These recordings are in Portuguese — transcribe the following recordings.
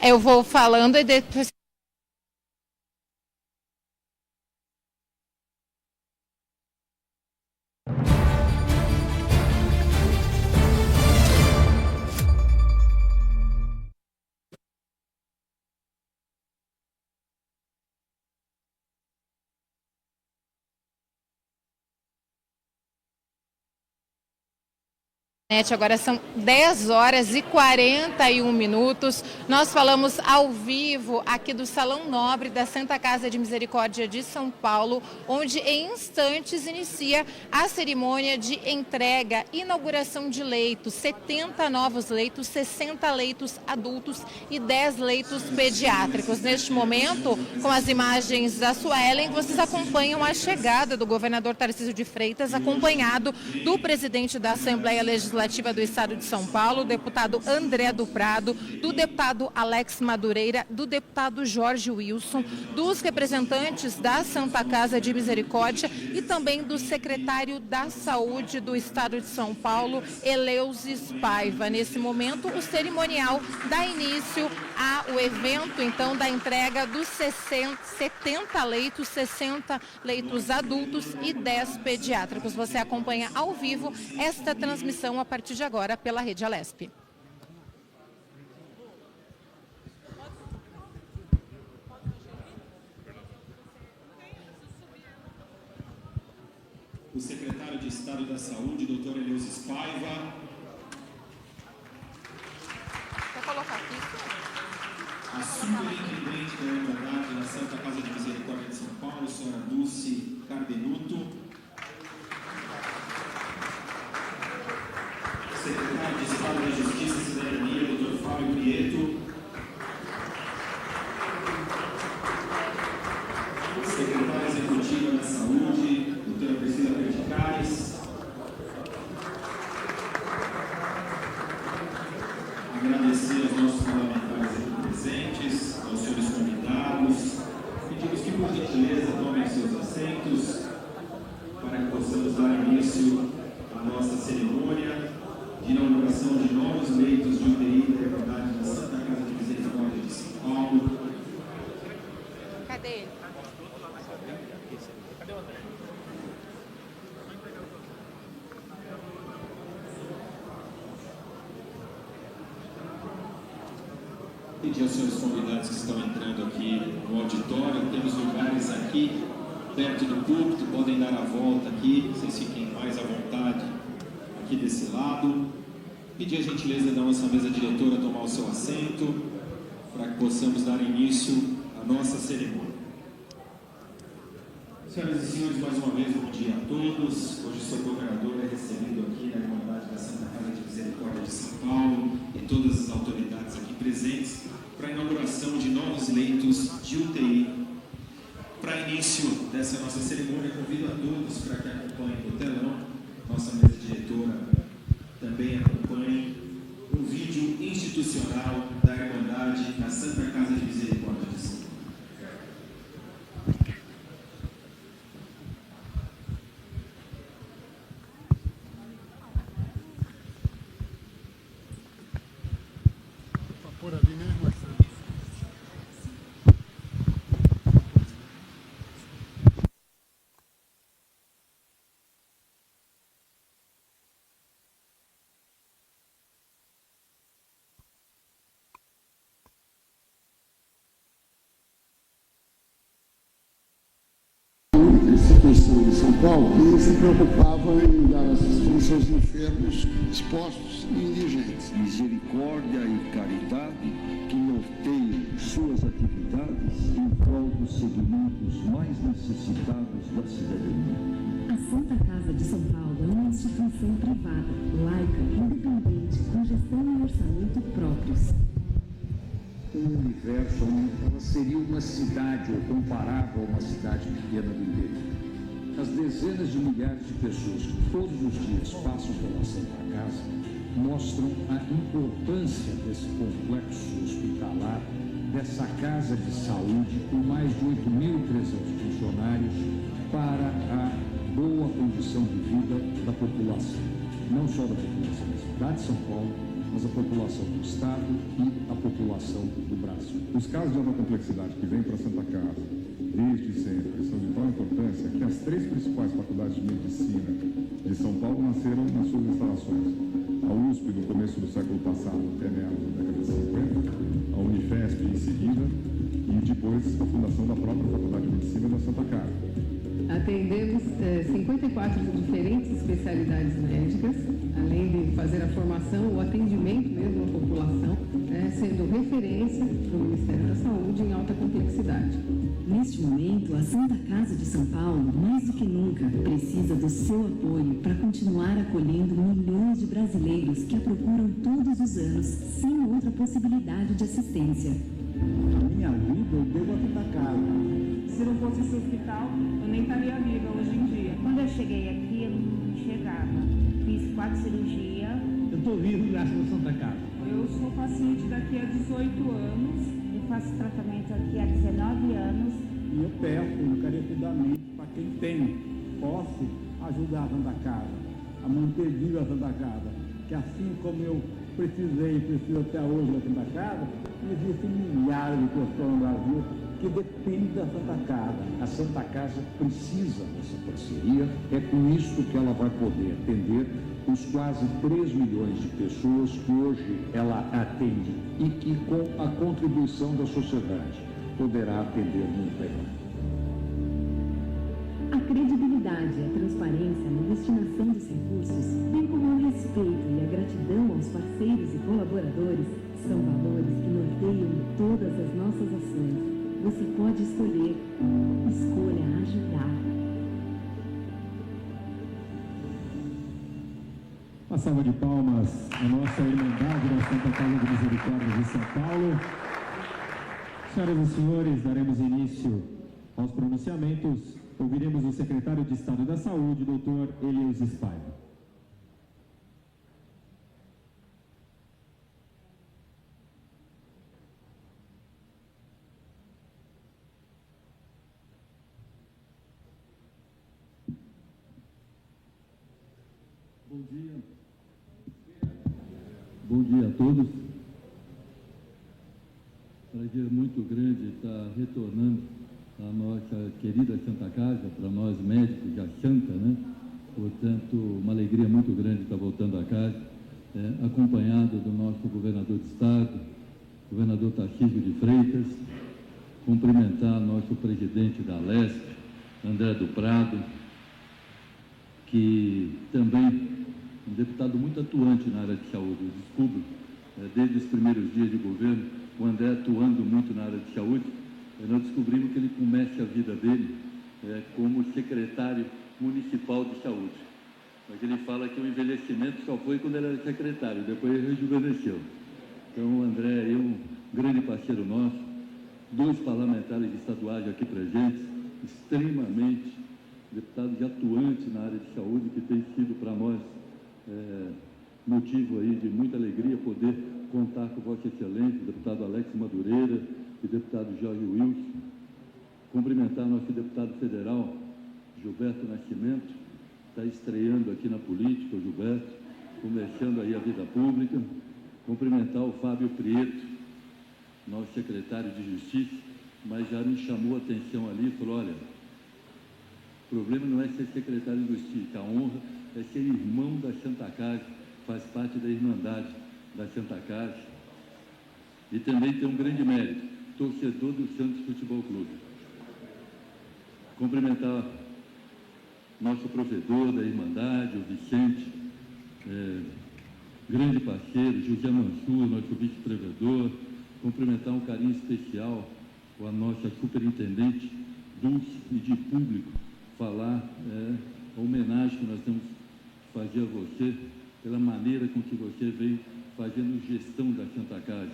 Eu vou falando e depois... Agora são 10 horas e 41 minutos. Nós falamos ao vivo aqui do Salão Nobre da Santa Casa de Misericórdia de São Paulo, onde em instantes inicia a cerimônia de entrega, inauguração de leitos, 70 novos leitos, 60 leitos adultos e 10 leitos pediátricos. Neste momento, com as imagens da Suelen, vocês acompanham a chegada do governador Tarcísio de Freitas, acompanhado do presidente da Assembleia Legislativa do Estado de São Paulo, o deputado André do Prado, do deputado Alex Madureira, do deputado Jorge Wilson, dos representantes da Santa Casa de Misericórdia e também do secretário da Saúde do Estado de São Paulo, Eleusis Paiva. Nesse momento, o cerimonial dá início ao evento, então, da entrega dos 70 leitos, 60 leitos adultos e 10 pediátricos. Você acompanha ao vivo esta transmissão a partir de agora pela Rede Alesp. O secretário de Estado da Saúde, doutor Eleusis Paiva. Vou colocar aqui. A superintendente da Irmandade da Santa Casa de Misericórdia de São Paulo, senhora Dulce Cardenuto. Secretário de Estado da Justiça e Cidadania, doutor Fábio Prieto. Secretária Executiva da Saúde, doutora Priscila Verticais. Agradecer aos nossos parlamentares aqui presentes, aos senhores convidados. Pedimos que, por gentileza, tomem seus assentos para que possamos dar início à nossa cerimônia de inauguração de novos leitos de UTI da Irmandade da Santa Casa de Misericórdia de São Paulo. Cadê ele? Cadê o André? Pedir aos senhores convidados que estão entrando aqui no auditório, temos lugares aqui perto do púlpito, podem dar a volta aqui, vocês fiquem mais à vontade aqui desse lado. Pedir a gentileza da nossa mesa diretora tomar o seu assento para que possamos dar início à nossa cerimônia. Senhoras e senhores, mais uma vez, bom dia a todos. Hoje, o seu governador é recebido aqui na Irmandade da Santa Casa de Misericórdia de São Paulo e todas as autoridades aqui presentes para a inauguração de novos leitos de UTI. Para início dessa nossa cerimônia, convido a todos para que acompanhem no telão, nossa mesa diretora também acompanhe o vídeo institucional da Irmandade na Santa Casa de Misericórdia de São Paulo. Por ali mesmo, instituição em São Paulo, e se preocupava em dar assistência aos enfermos expostos e indigentes. Misericórdia e caridade que norteiam suas atividades em prol dos segmentos mais necessitados da cidadania. A Santa Casa de São Paulo é uma instituição privada, laica, independente, com gestão e orçamento próprios. Um universo onde ela seria uma cidade ou comparável a uma cidade pequena do interior. As dezenas de milhares de pessoas que todos os dias passam pela Santa Casa mostram a importância desse complexo hospitalar, dessa casa de saúde com mais de 8.300 funcionários para a boa condição de vida da população. Não só da população da cidade de São Paulo, mas a população do Estado e a população população do Brasil. Os casos de alta complexidade que vêm para a Santa Casa, desde sempre, são de tal importância que as 3 principais faculdades de medicina de São Paulo nasceram nas suas instalações. A USP, no começo do século passado, até meados da década de 50, a Unifesp em seguida, e depois a fundação da própria Faculdade de Medicina da Santa Casa. Atendemos 54 diferentes especialidades médicas, além de fazer a formação, o atendimento mesmo à população, sendo referência do Ministério da Saúde em alta complexidade. Neste momento, a Santa Casa de São Paulo, mais do que nunca, precisa do seu apoio para continuar acolhendo milhões de brasileiros que a procuram todos os anos, sem outra possibilidade de assistência. A minha vida eu devo a Santa Casa. Se não fosse esse hospital, eu nem estaria viva hoje em dia. Quando eu cheguei aqui, eu não enxergava. Fiz 4 cirurgias. Eu estou vivo graças a Santa Casa. Eu sou paciente daqui a 18 anos. Eu faço tratamento aqui há 19 anos. E eu peço encarecidamente para quem tem posse ajudar a Santa Casa, a manter viva a Santa Casa. Que assim como eu precisei e preciso até hoje da Santa Casa, existem milhares de pessoas no Brasil que dependem da Santa Casa. A Santa Casa precisa dessa parceria, é com isso que ela vai poder atender os quase 3 milhões de pessoas que hoje ela atende e que, com a contribuição da sociedade, poderá atender muito melhor. A credibilidade e a transparência na destinação dos recursos, bem como o respeito e a gratidão aos parceiros e colaboradores, são valores que norteiam todas as nossas ações. Você pode escolher. Escolha ajudar. Uma salva de palmas à nossa Irmandade da Santa Casa de Misericórdia de São Paulo. Senhoras e senhores, daremos início aos pronunciamentos. Ouviremos o secretário de Estado da Saúde, Dr. Elias Spaiva. Bom dia a todos. Prazer muito grande estar retornando à nossa querida Santa Casa, para nós médicos da Santa, né? Portanto, uma alegria muito grande estar voltando a casa, acompanhado do nosso governador de Estado, governador Tarcísio de Freitas, cumprimentar nosso presidente da Alesp, André do Prado, que também um deputado muito atuante na área de saúde. Eu descubro, desde os primeiros dias de governo, o André atuando muito na área de saúde. Nós descobrimos que ele começa a vida dele como secretário municipal de saúde. Mas ele fala que o envelhecimento só foi quando ele era secretário, depois ele rejuvenesceu. Então, o André é um grande parceiro nosso, 2 parlamentares estaduais aqui presentes, extremamente deputados atuantes na área de saúde, que tem sido para nós motivo aí de muita alegria poder contar com Vossa Excelência, deputado Alex Madureira e deputado Jorge Wilson. Cumprimentar nosso deputado federal, Gilberto Nascimento, está estreando aqui na política, o Gilberto, começando aí a vida pública. Cumprimentar o Fábio Prieto, nosso secretário de Justiça, mas já me chamou a atenção ali e falou: olha, o problema não é ser secretário de Justiça, a honra é ser irmão da Santa Casa, faz parte da Irmandade da Santa Casa. E também tem um grande mérito, torcedor do Santos Futebol Clube. Cumprimentar nosso provedor da Irmandade, o Vicente, grande parceiro, José Mansur, nosso vice-provedor. Cumprimentar um carinho especial com a nossa superintendente Dulce e de público, falar a homenagem que nós temos fazer a você pela maneira com que você vem fazendo gestão da Santa Casa.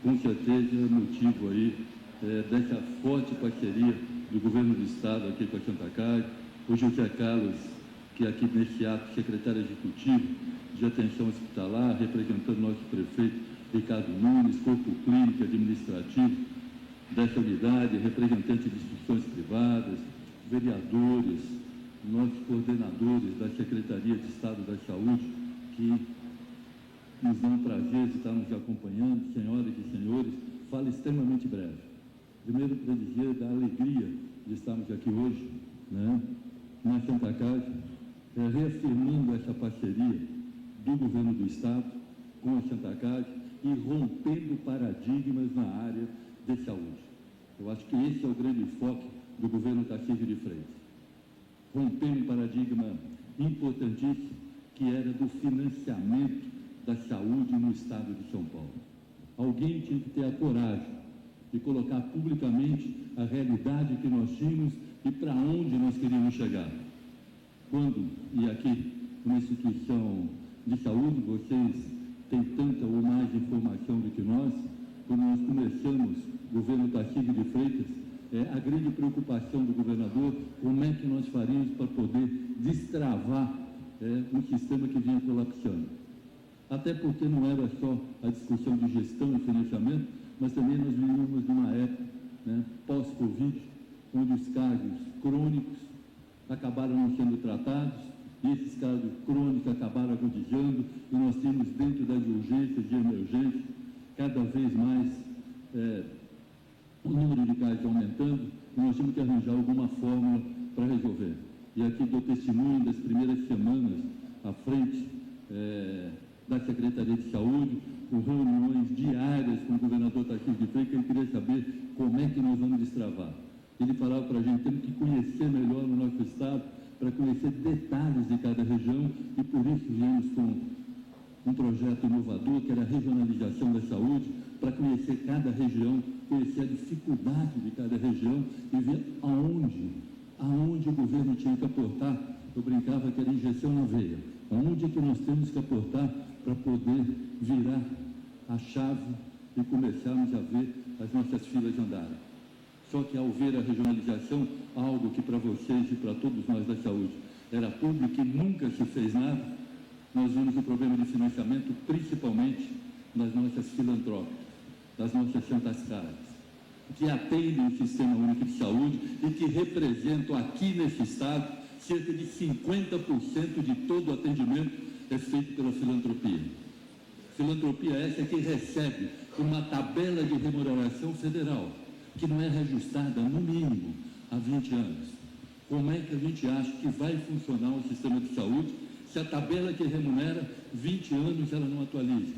Com certeza é motivo aí dessa forte parceria do governo do Estado aqui com a Santa Casa. O José Carlos, que aqui nesse ato, secretário executivo de atenção hospitalar, representando nosso prefeito Ricardo Nunes, corpo clínico administrativo dessa unidade, representantes de instituições privadas, vereadores, nossos coordenadores da Secretaria de Estado da Saúde, que nos dão o prazer de estar nos acompanhando, sem aqui rompendo paradigmas na área de saúde. Eu acho que esse é o grande foco do governo Tarcísio de Freitas. Rompendo um paradigma importantíssimo, que era do financiamento da saúde no estado de São Paulo. Alguém tinha que ter a coragem de colocar publicamente a realidade que nós tínhamos e para onde nós queríamos chegar. Quando, e aqui, uma instituição de saúde, vocês têm tanta ou mais informação do que nós, quando nós começamos o governo Tarcísio de Freitas, a grande preocupação do governador, como é que nós faríamos para poder destravar um sistema que vinha colapsando. Até porque não era só a discussão de gestão e financiamento, mas também nós vivíamos numa época, pós-Covid, onde os casos crônicos acabaram não sendo tratados, e esses casos crônicos acabaram agudizando, e nós temos dentro das urgências e emergências, cada vez mais o número de casos aumentando, e nós temos que arranjar alguma fórmula para resolver. E aqui dou testemunho das primeiras semanas à frente da Secretaria de Saúde, com reuniões diárias com o governador Tarcísio de Freitas, que ele queria saber como é que nós vamos destravar. Ele falava para a gente, temos que conhecer melhor o nosso estado, para conhecer detalhes de cada região, e por isso viemos com um projeto inovador, que era a regionalização da saúde, para conhecer cada região, conhecer a dificuldade de cada região e ver aonde o governo tinha que aportar. Eu brincava que era injeção na veia. Aonde é que nós temos que aportar para poder virar a chave e começarmos a ver as nossas filas andarem. Só que ao ver a regionalização, algo que para vocês e para todos nós da saúde era público e nunca se fez nada, nós vimos o problema de financiamento principalmente das nossas filantrópicas, das nossas santas casas, que atendem o Sistema Único de Saúde e que representam aqui nesse estado cerca de 50% de todo o atendimento é feito pela filantropia. Filantropia essa que recebe uma tabela de remuneração federal, que não é reajustada, no mínimo, há 20 anos. Como é que a gente acha que vai funcionar o sistema de saúde se a tabela que remunera 20 anos ela não atualiza?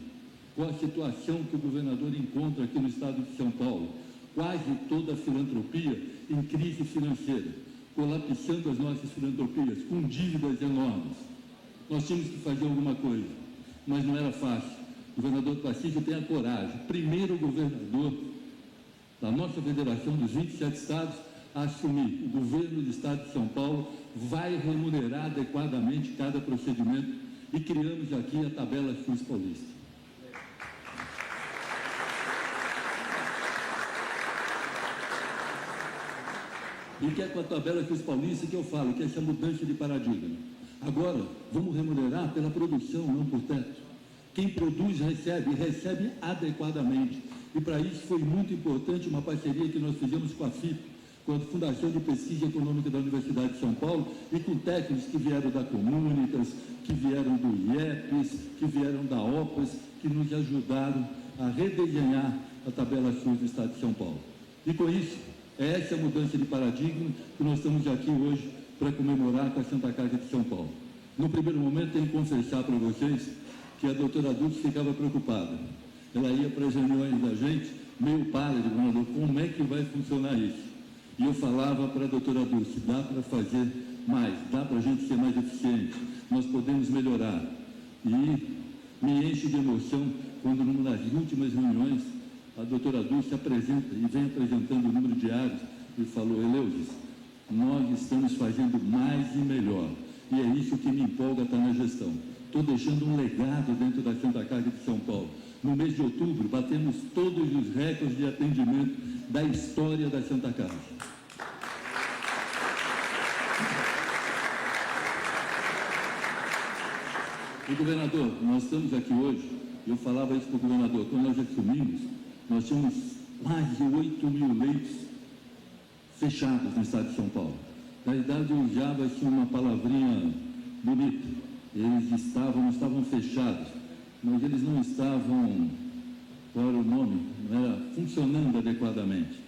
Qual a situação que o governador encontra aqui no estado de São Paulo? Quase toda a filantropia em crise financeira, colapsando as nossas filantropias, com dívidas enormes. Nós tínhamos que fazer alguma coisa, mas não era fácil. O governador Tarcísio tem a coragem, primeiro governador da nossa federação dos 27 estados, a assumir. O governo do estado de São Paulo vai remunerar adequadamente cada procedimento e criamos aqui a tabela SUS paulista. E que é com a tabela SUS paulista que eu falo, que é essa mudança de paradigma. Agora, vamos remunerar pela produção, não por teto. Quem produz recebe, e recebe adequadamente. E para isso foi muito importante uma parceria que nós fizemos com a FIP, com a Fundação de Pesquisa Econômica da Universidade de São Paulo, e com técnicos que vieram da Comunicas, que vieram do IEPS, que vieram da OPAS, que nos ajudaram a redesenhar a tabela SUS do Estado de São Paulo. E com isso, é essa mudança de paradigma que nós estamos aqui hoje para comemorar com a Santa Casa de São Paulo. No primeiro momento, tenho que confessar para vocês que a doutora Dulce ficava preocupada. Ela ia para as reuniões da gente, meio pálida, governador, como é que vai funcionar isso? E eu falava para a doutora Dulce, dá para fazer mais, dá para a gente ser mais eficiente, nós podemos melhorar. E me enche de emoção quando, numa das últimas reuniões, a doutora Dulce apresenta e vem apresentando o número de diários e falou, Eleusis, nós estamos fazendo mais e melhor. E é isso que me empolga estar na gestão. Estou deixando um legado dentro da Santa Casa de São Paulo. No mês de outubro, batemos todos os recordes de atendimento da história da Santa Casa. E, governador, nós estamos aqui hoje, eu falava isso para o governador, quando nós assumimos, nós tínhamos mais de 8 mil leitos fechados no estado de São Paulo. Na verdade, eu usava assim, uma palavrinha bonita. Eles não estavam fechados, mas eles não estavam, qual era o nome? Não era funcionando adequadamente.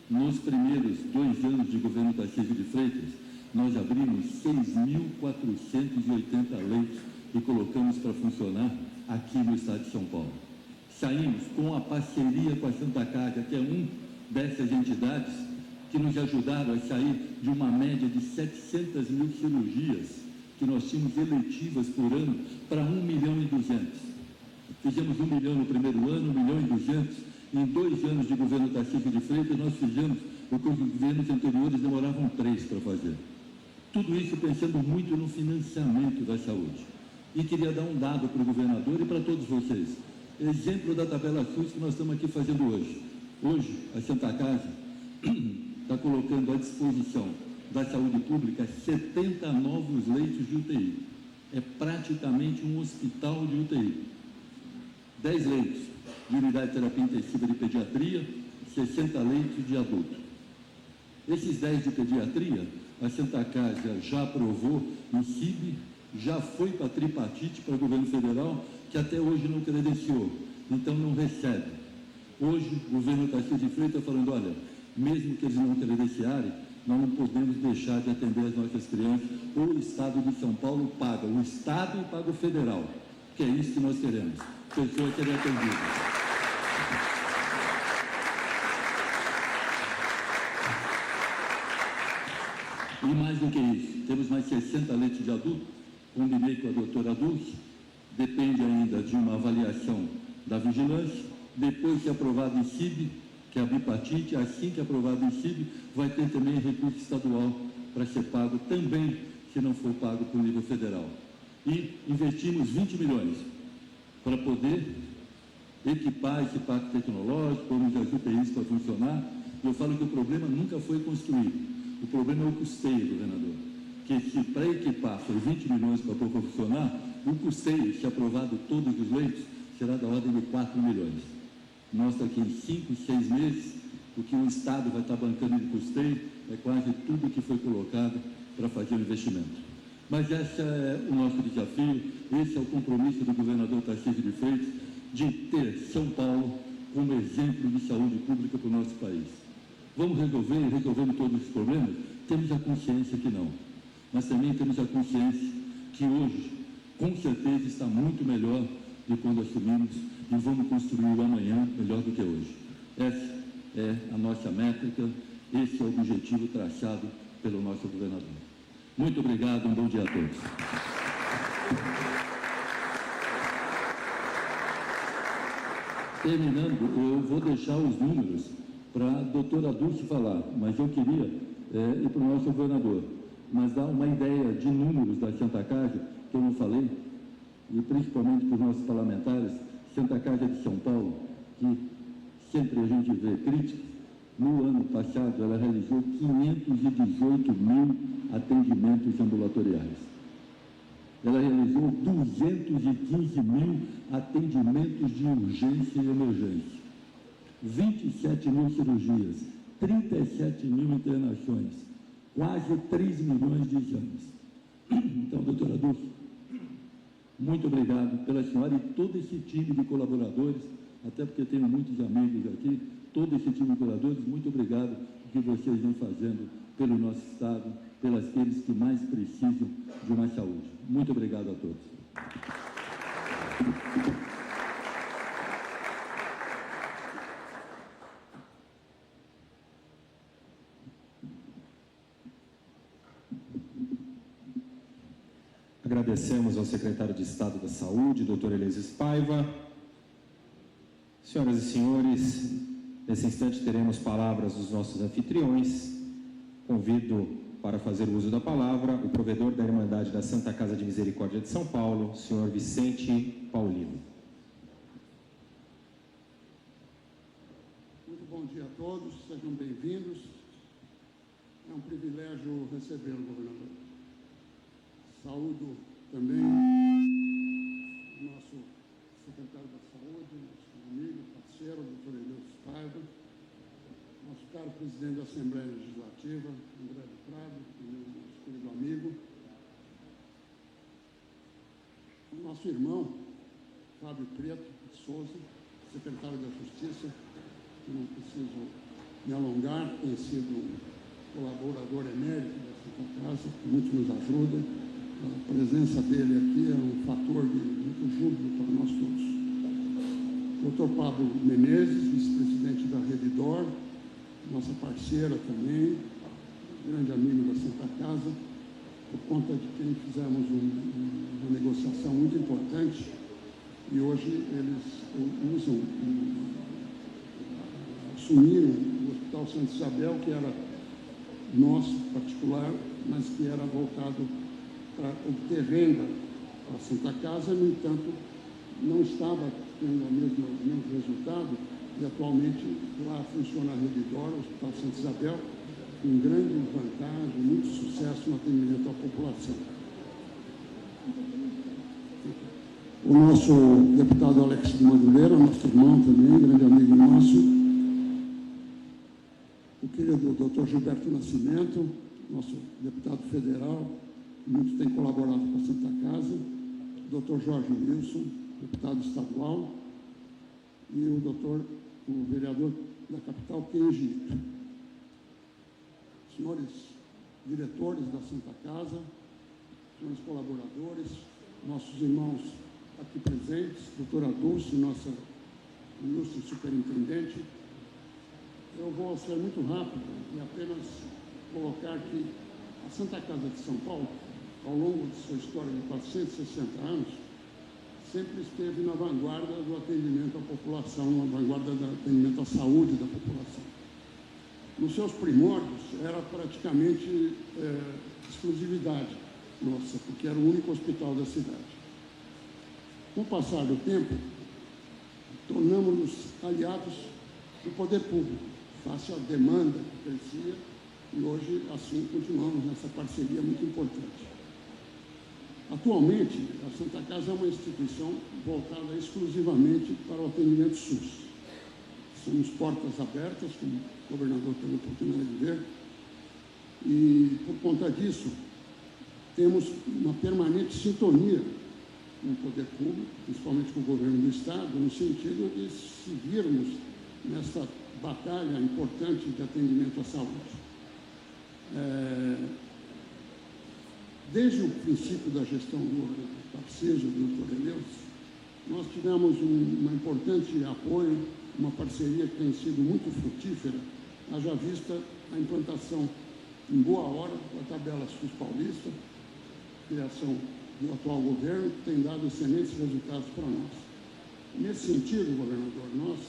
Nos primeiros 2 anos de governo Tarcísio de Freitas, nós abrimos 6.480 leitos e colocamos para funcionar aqui no estado de São Paulo. saímos com a parceria com a Santa Casa, que é uma dessas entidades que nos ajudaram a sair de uma média de 700 mil cirurgias que nós tínhamos eletivas por ano para 1,2 milhão. Fizemos 1 milhão no primeiro ano, 1,2 milhão. Em 2 anos de governo Tarcísio de Freitas, nós fizemos o que os governos anteriores demoravam 3 para fazer. Tudo isso pensando muito no financiamento da saúde. E queria dar um dado para o governador e para todos vocês. Exemplo da tabela SUS que nós estamos aqui fazendo hoje. Hoje, a Santa Casa está colocando à disposição da saúde pública 70 novos leitos de UTI. É praticamente um hospital de UTI. 10 leitos de unidade de terapia intensiva de pediatria, 60 leitos de adulto. Esses 10 de pediatria, a Santa Casa já aprovou em CIB, já foi para tripartite, para o governo federal, que até hoje não credenciou, então não recebe. Hoje, o governo Tarcísio de Freitas está falando, olha, mesmo que eles não credenciarem, nós não podemos deixar de atender as nossas crianças, ou o Estado de São Paulo paga o Estado e paga o Federal, que é isso que nós queremos, pessoas serem atendidas. E mais do que isso, temos mais 60 leitos de adulto, combinei com a doutora Dulce, depende ainda de uma avaliação da vigilância, depois que aprovado em CIB, que é a bipartite, assim que aprovado em CIB, vai ter também recurso estadual para ser pago também, se não for pago por nível federal. E investimos 20 milhões para poder equipar esse parque tecnológico, pôrmos as UTIs para funcionar. Eu falo que o problema nunca foi construído. O problema é o custeio, governador, que se para equipar foi 20 milhões para pôr para funcionar, o custeio, se aprovado todos os leitos, será da ordem de 4 milhões. Nós daqui em 5, 6 meses, o que o Estado vai estar bancando de custeio é quase tudo que foi colocado para fazer o investimento. Mas esse é o nosso desafio, esse é o compromisso do governador Tarcísio de Freitas, de ter São Paulo como exemplo de saúde pública para o nosso país. Vamos resolvendo todos os problemas? Temos a consciência que não. Mas também temos a consciência que hoje, com certeza, está muito melhor de quando assumimos e vamos construir o amanhã melhor do que hoje. Essa é a nossa métrica, esse é o objetivo traçado pelo nosso governador. Muito obrigado, um bom dia a todos. Terminando, eu vou deixar os números para a doutora Dulce falar, mas eu queria ir para o nosso governador, mas dar uma ideia de números da Santa Casa, que eu não falei, e principalmente para os nossos parlamentares. Santa Casa de São Paulo, que sempre a gente vê críticas, no ano passado ela realizou 518 mil atendimentos ambulatoriais. Ela realizou 215 mil atendimentos de urgência e emergência, 27 mil cirurgias, 37 mil internações, quase 3 milhões de exames. Então, doutora Dulce, muito obrigado pela senhora e todo esse time de colaboradores, até porque tenho muitos amigos aqui, todo esse time de colaboradores, muito obrigado por que vocês vêm fazendo pelo nosso Estado, pelos aqueles que mais precisam de uma saúde. Muito obrigado a todos. Agradecemos ao secretário de Estado da Saúde, Dr. Elísio Paiva. Senhoras e senhores, nesse instante teremos palavras dos nossos anfitriões. Convido para fazer o uso da palavra o provedor da Irmandade da Santa Casa de Misericórdia de São Paulo, senhor Vicente Paulino. Muito bom dia a todos, sejam bem-vindos. É um privilégio recebê-lo, governador. Saúdo também o nosso secretário da Saúde, nosso amigo, parceiro, doutor Elísio Paiva, nosso caro presidente da Assembleia Legislativa, André do Prado, nosso querido amigo, o nosso irmão, Fábio Preto de Souza, secretário da Justiça, que não preciso me alongar, tem sido um colaborador emérito dessa casa, que muito nos ajuda. A presença dele aqui é um fator de muito júbilo para nós todos. Dr. Pablo Menezes, vice-presidente da Redditor, nossa parceira também, grande amigo da Santa Casa, por conta de quem fizemos uma negociação muito importante e hoje eles assumiram o Hospital Santa Isabel, que era nosso, particular, mas que era voltado para obter renda para a Santa Casa, no entanto, não estava tendo o mesmo resultado e atualmente lá funciona a Redditor, o Hospital Santa Isabel, com grande vantagem, muito sucesso no atendimento à população. O nosso deputado Alex de Madureira, nosso irmão também, grande amigo nosso, o querido Dr. Gilberto Nascimento, nosso deputado federal, que muito tem colaborado com a Santa Casa, o Dr. Jorge Wilson, deputado estadual, e o vereador da capital, Kenji Ito. Senhores diretores da Santa Casa, senhores colaboradores, nossos irmãos aqui presentes, doutora Dulce, nossa ilustre superintendente, eu vou ser muito rápido e apenas colocar que a Santa Casa de São Paulo, ao longo de sua história de 460 anos, sempre esteve na vanguarda do atendimento à população, na vanguarda do atendimento à saúde da população. Nos seus primórdios, era praticamente exclusividade nossa, porque era o único hospital da cidade. Com o passar do tempo, tornamos-nos aliados do poder público, face à demanda que crescia, e hoje, assim, continuamos nessa parceria muito importante. Atualmente, a Santa Casa é uma instituição voltada exclusivamente para o atendimento SUS. Somos portas abertas, como o governador teve a oportunidade de ver, e, por conta disso, temos uma permanente sintonia com o poder público, principalmente com o governo do Estado, no sentido de seguirmos nessa batalha importante de atendimento à saúde. Desde o princípio da gestão do Tarcísio, do Dr. Eleus, nós tivemos um importante apoio, uma parceria que tem sido muito frutífera, haja vista a implantação em boa hora da tabela SUS paulista, criação do atual governo, que tem dado excelentes resultados para nós. Nesse sentido, governador, nós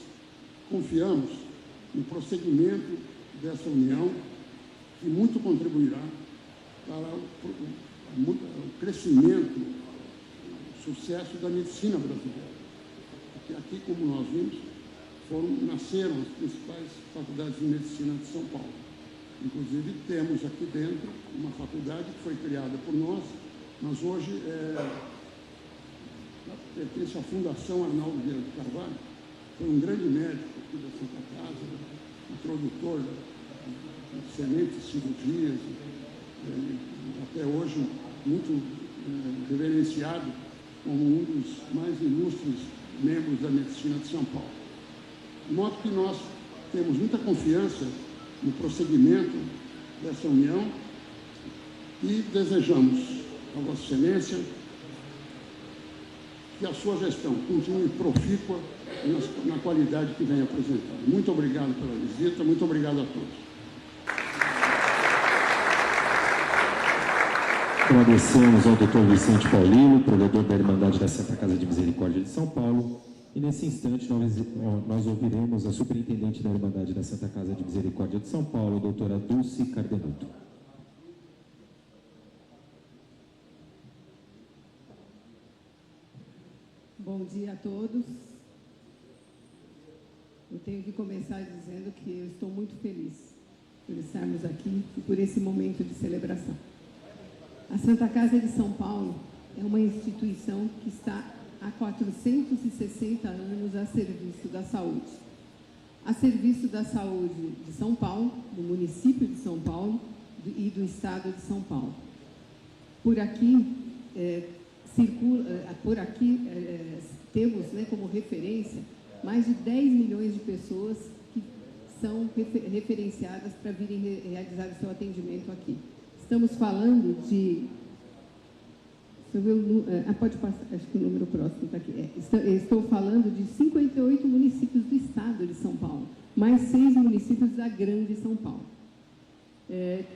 confiamos no prosseguimento dessa união, que muito contribuirá para o crescimento, o sucesso da medicina brasileira. Porque aqui, como nós vimos, nasceram as principais faculdades de medicina de São Paulo. Inclusive, temos aqui dentro uma faculdade que foi criada por nós, mas hoje pertence à Fundação Arnaldo Vieira de Carvalho. Foi um grande médico aqui da Santa Casa, introdutor de excelentes cirurgias, até hoje muito reverenciado como um dos mais ilustres membros da medicina de São Paulo. De modo que nós temos muita confiança no prosseguimento dessa união e desejamos a Vossa Excelência que a sua gestão continue profícua na qualidade que vem apresentando. Muito obrigado pela visita, muito obrigado a todos. Agradecemos ao Dr. Vicente Paulino, provedor da Irmandade da Santa Casa de Misericórdia de São Paulo. E nesse instante nós ouviremos a superintendente da Irmandade da Santa Casa de Misericórdia de São Paulo, doutora Dulce Cardenuto. Bom dia a todos. Eu tenho que começar dizendo que eu estou muito feliz por estarmos aqui e por esse momento de celebração. A Santa Casa de São Paulo é uma instituição que está há 460 anos a serviço da saúde. A serviço da saúde de São Paulo, do município de São Paulo e do estado de São Paulo. Por aqui, temos como referência mais de 10 milhões de pessoas que são referenciadas para virem realizar o seu atendimento aqui. Estamos falando de Pode passar, acho que o número próximo está aqui. Estou falando de 58 municípios do estado de São Paulo, mais 6 municípios da Grande São Paulo.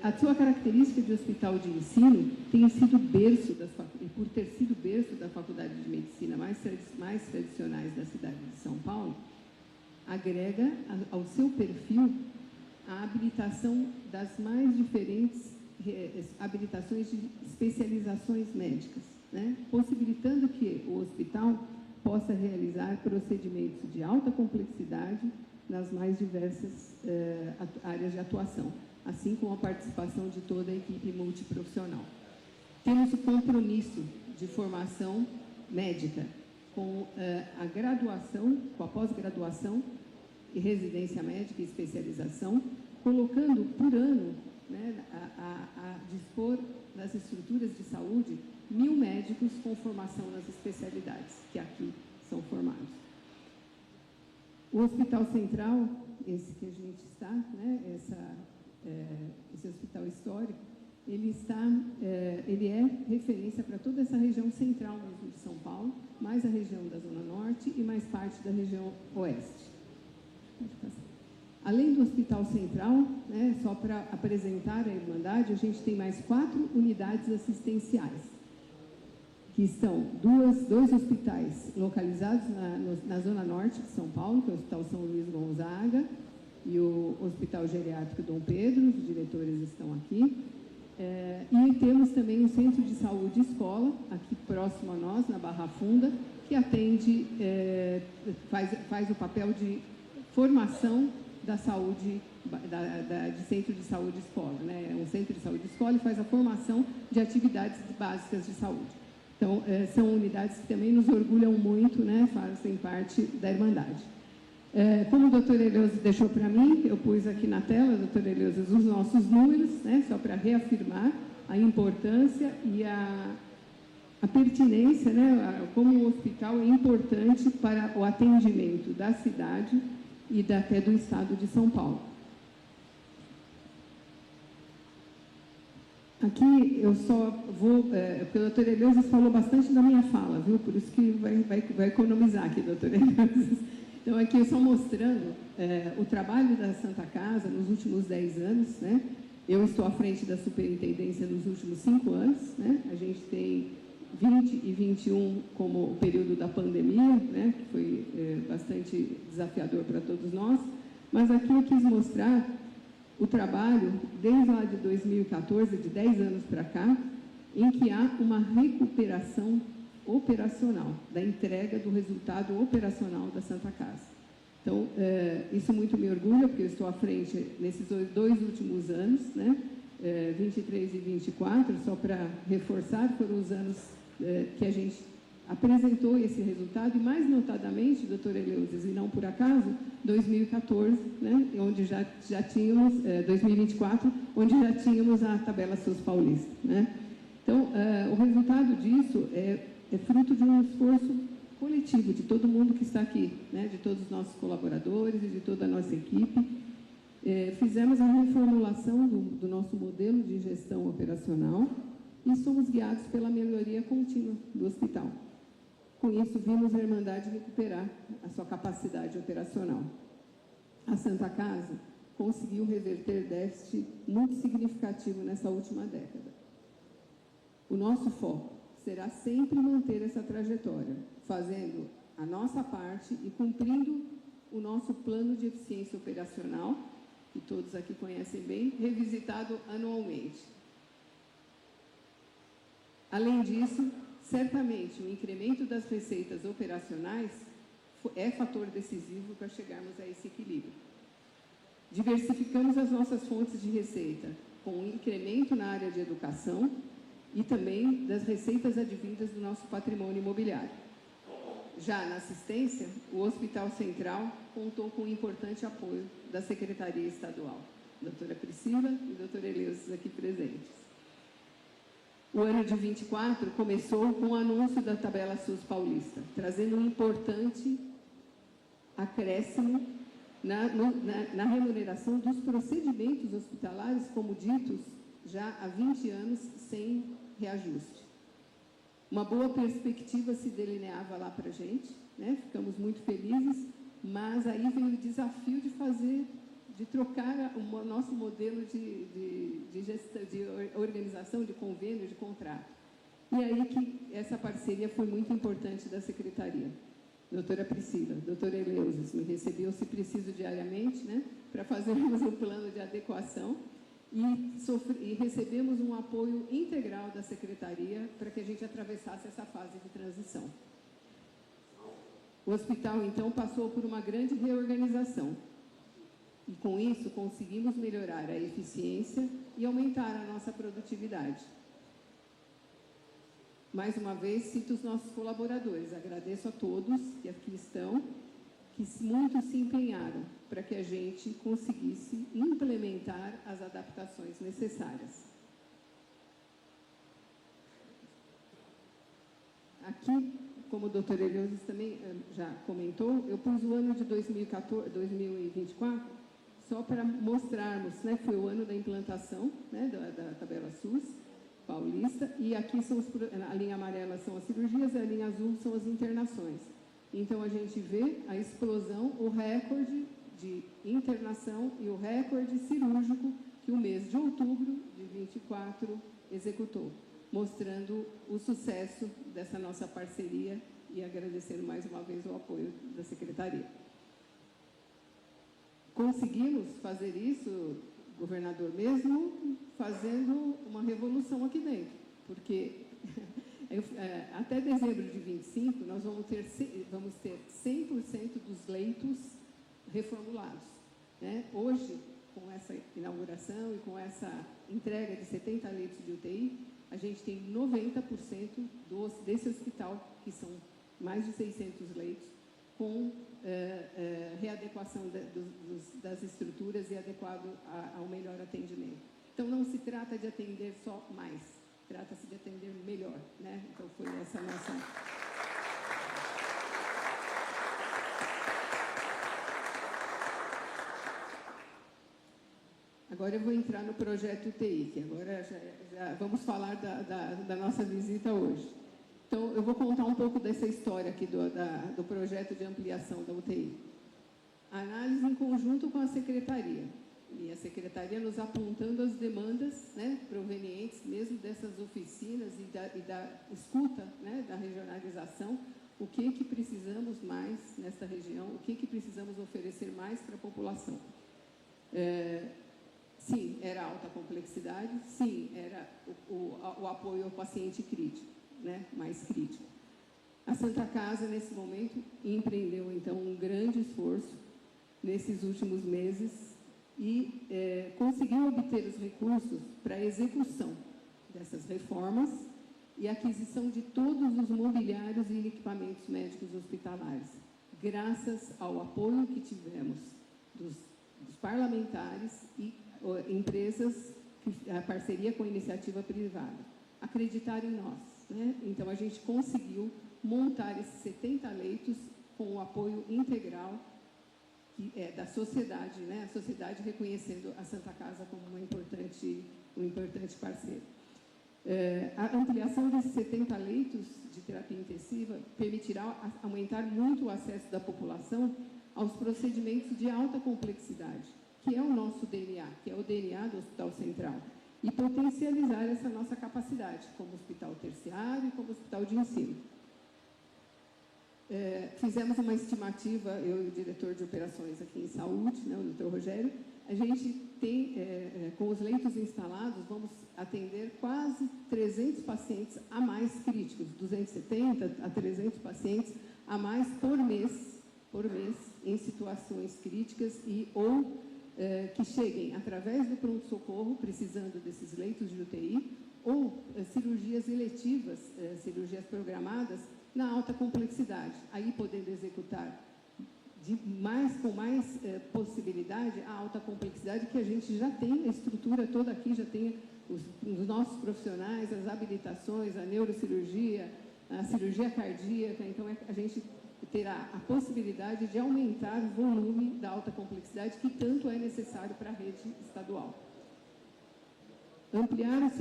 A sua característica de hospital de ensino tem sido berço e por ter sido berço da Faculdade de Medicina mais tradicionais da cidade de São Paulo, agrega ao seu perfil a habilitação das mais diferentes habilitações de especializações médicas, né? Possibilitando que o hospital possa realizar procedimentos de alta complexidade nas mais diversas áreas de atuação, assim como a participação de toda a equipe multiprofissional. Temos o compromisso de formação médica com a graduação, com a pós-graduação e residência médica e especialização, colocando por ano, né, a dispor das estruturas de saúde 1.000 médicos com formação nas especialidades que aqui são formados. O Hospital Central, esse que a gente está, né, esse hospital histórico, ele é referência para toda essa região central mesmo de São Paulo, mais a região da Zona Norte e mais parte da região Oeste. Além do Hospital Central, né, só para apresentar a Irmandade, a gente tem mais 4 unidades assistenciais, que são dois hospitais localizados na Zona Norte de São Paulo, que é o Hospital São Luís Gonzaga e o Hospital Geriátrico Dom Pedro, os diretores estão aqui. E temos também um Centro de Saúde Escola, aqui próximo a nós, na Barra Funda, que atende, faz o papel de formação da saúde, de centro de saúde escola, né? É um centro de saúde escola e faz a formação de atividades básicas de saúde. Então, são unidades que também nos orgulham muito, né? Fazem parte da Irmandade. Como o doutor Eleuso deixou para mim, eu pus aqui na tela, doutor Eleuso, os nossos números, né? Só para reafirmar a importância e a pertinência, né? Como o hospital é importante para o atendimento da cidade e até do estado de São Paulo. Aqui eu só vou, porque o doutor Eleuso falou bastante da minha fala, viu? Por isso que vai economizar aqui, doutor Eleuso. Então, aqui eu só mostrando o trabalho da Santa Casa nos últimos 10 anos, né? Eu estou à frente da superintendência nos últimos 5 anos, né? A gente tem 20 e 21 como o período da pandemia, né, que foi bastante desafiador para todos nós, mas aqui eu quis mostrar o trabalho desde lá de 2014, de 10 anos para cá, em que há uma recuperação operacional, da entrega do resultado operacional da Santa Casa. Então, isso muito me orgulha, porque eu estou à frente nesses 2 últimos anos, né, 23 e 24, só para reforçar, foram os anos que a gente apresentou esse resultado, e mais notadamente, doutor Eleusis, e não por acaso, 2014, né, onde já tínhamos, 2024, onde já tínhamos a tabela SUS paulista, né? Então, o resultado disso é fruto de um esforço coletivo de todo mundo que está aqui, né, de todos os nossos colaboradores e de toda a nossa equipe. Fizemos a reformulação do nosso modelo de gestão operacional e somos guiados pela melhoria contínua do hospital. Com isso, vimos a Irmandade recuperar a sua capacidade operacional. A Santa Casa conseguiu reverter déficit muito significativo nessa última década. O nosso foco será sempre manter essa trajetória, fazendo a nossa parte e cumprindo o nosso plano de eficiência operacional, que todos aqui conhecem bem, revisitado anualmente. Além disso, certamente o incremento das receitas operacionais é fator decisivo para chegarmos a esse equilíbrio. Diversificamos as nossas fontes de receita, com um incremento na área de educação e também das receitas advindas do nosso patrimônio imobiliário. Já na assistência, o Hospital Central contou com um importante apoio da Secretaria Estadual, doutora Priscila e doutor Eleusis aqui presentes. O ano de 24 começou com o anúncio da tabela SUS paulista, trazendo um importante acréscimo na remuneração dos procedimentos hospitalares, como ditos já há 20 anos, sem reajuste. Uma boa perspectiva se delineava lá para a gente, né? Ficamos muito felizes, mas aí veio o desafio de trocar o nosso modelo de gestão, de organização, de convênio, de contrato. E aí que essa parceria foi muito importante da Secretaria. Doutora Priscila, doutora Eleusis, me recebiam, se preciso, diariamente, né, para fazermos um plano de adequação e recebemos um apoio integral da Secretaria para que a gente atravessasse essa fase de transição. O hospital, então, passou por uma grande reorganização e, com isso, conseguimos melhorar a eficiência e aumentar a nossa produtividade. Mais uma vez, cito os nossos colaboradores. Agradeço a todos que aqui estão, que muito se empenharam para que a gente conseguisse implementar as adaptações necessárias. Aqui, como o doutor Eleusis também já comentou, eu pus o ano de 2024 só para mostrarmos, né, foi o ano da implantação, né, da tabela SUS paulista, e aqui são a linha amarela são as cirurgias e a linha azul são as internações. Então, a gente vê a explosão, o recorde de internação e o recorde cirúrgico que o mês de outubro de 24 executou, mostrando o sucesso dessa nossa parceria e agradecendo mais uma vez o apoio da Secretaria. Conseguimos fazer isso, governador, mesmo fazendo uma revolução aqui dentro, porque até dezembro de 25 nós vamos ter 100% dos leitos reformulados, né? Hoje, com essa inauguração e com essa entrega de 70 leitos de UTI, a gente tem 90% desse hospital, que são mais de 600 leitos, com readequação das estruturas e adequado ao melhor atendimento. Então, não se trata de atender só mais, trata-se de atender melhor, né? Então, foi essa nossa... Agora eu vou entrar no projeto UTI, que agora já vamos falar da nossa visita hoje. Então, eu vou contar um pouco dessa história aqui do projeto de ampliação da UTI. Análise em conjunto com a Secretaria. E a Secretaria nos apontando as demandas, né, provenientes mesmo dessas oficinas e da escuta, né, da regionalização, o que precisamos mais nesta região, o que precisamos oferecer mais para a população. Sim, era alta complexidade, sim, era o apoio ao paciente crítico, né, mais crítico. A Santa Casa, nesse momento, empreendeu, então, um grande esforço nesses últimos meses e conseguiu obter os recursos para a execução dessas reformas e aquisição de todos os mobiliários e equipamentos médicos hospitalares, graças ao apoio que tivemos dos parlamentares e empresas, a parceria com a iniciativa privada, acreditaram em nós, né? Então, a gente conseguiu montar esses 70 leitos com o apoio integral da sociedade, né? A sociedade reconhecendo a Santa Casa como um importante parceiro. A ampliação desses 70 leitos de terapia intensiva permitirá aumentar muito o acesso da população aos procedimentos de alta complexidade, que é o nosso DNA, que é o DNA do Hospital Central, e potencializar essa nossa capacidade como hospital terciário e como hospital de ensino. Fizemos uma estimativa, eu e o diretor de operações aqui em saúde, né, o doutor Rogério, a gente tem, com os leitos instalados, vamos atender quase 300 pacientes a mais críticos, 270 a 300 pacientes a mais por mês em situações críticas ou que cheguem através do pronto-socorro, precisando desses leitos de UTI, ou cirurgias eletivas, cirurgias programadas, na alta complexidade, aí podendo executar com mais possibilidade a alta complexidade, que a gente já tem a estrutura toda aqui, já tem os nossos profissionais, as habilitações, a neurocirurgia, a cirurgia cardíaca, então a gente terá a possibilidade de aumentar o volume da alta complexidade que tanto é necessário para a rede estadual. ampliar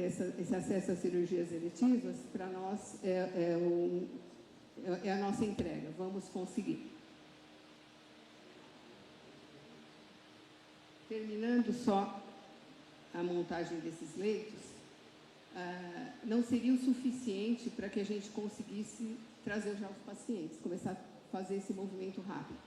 esse acesso às cirurgias eletivas, para nós, é a nossa entrega. Vamos conseguir. Terminando só a montagem desses leitos, não seria o suficiente para que a gente conseguisse trazer já os pacientes, começar a fazer esse movimento rápido.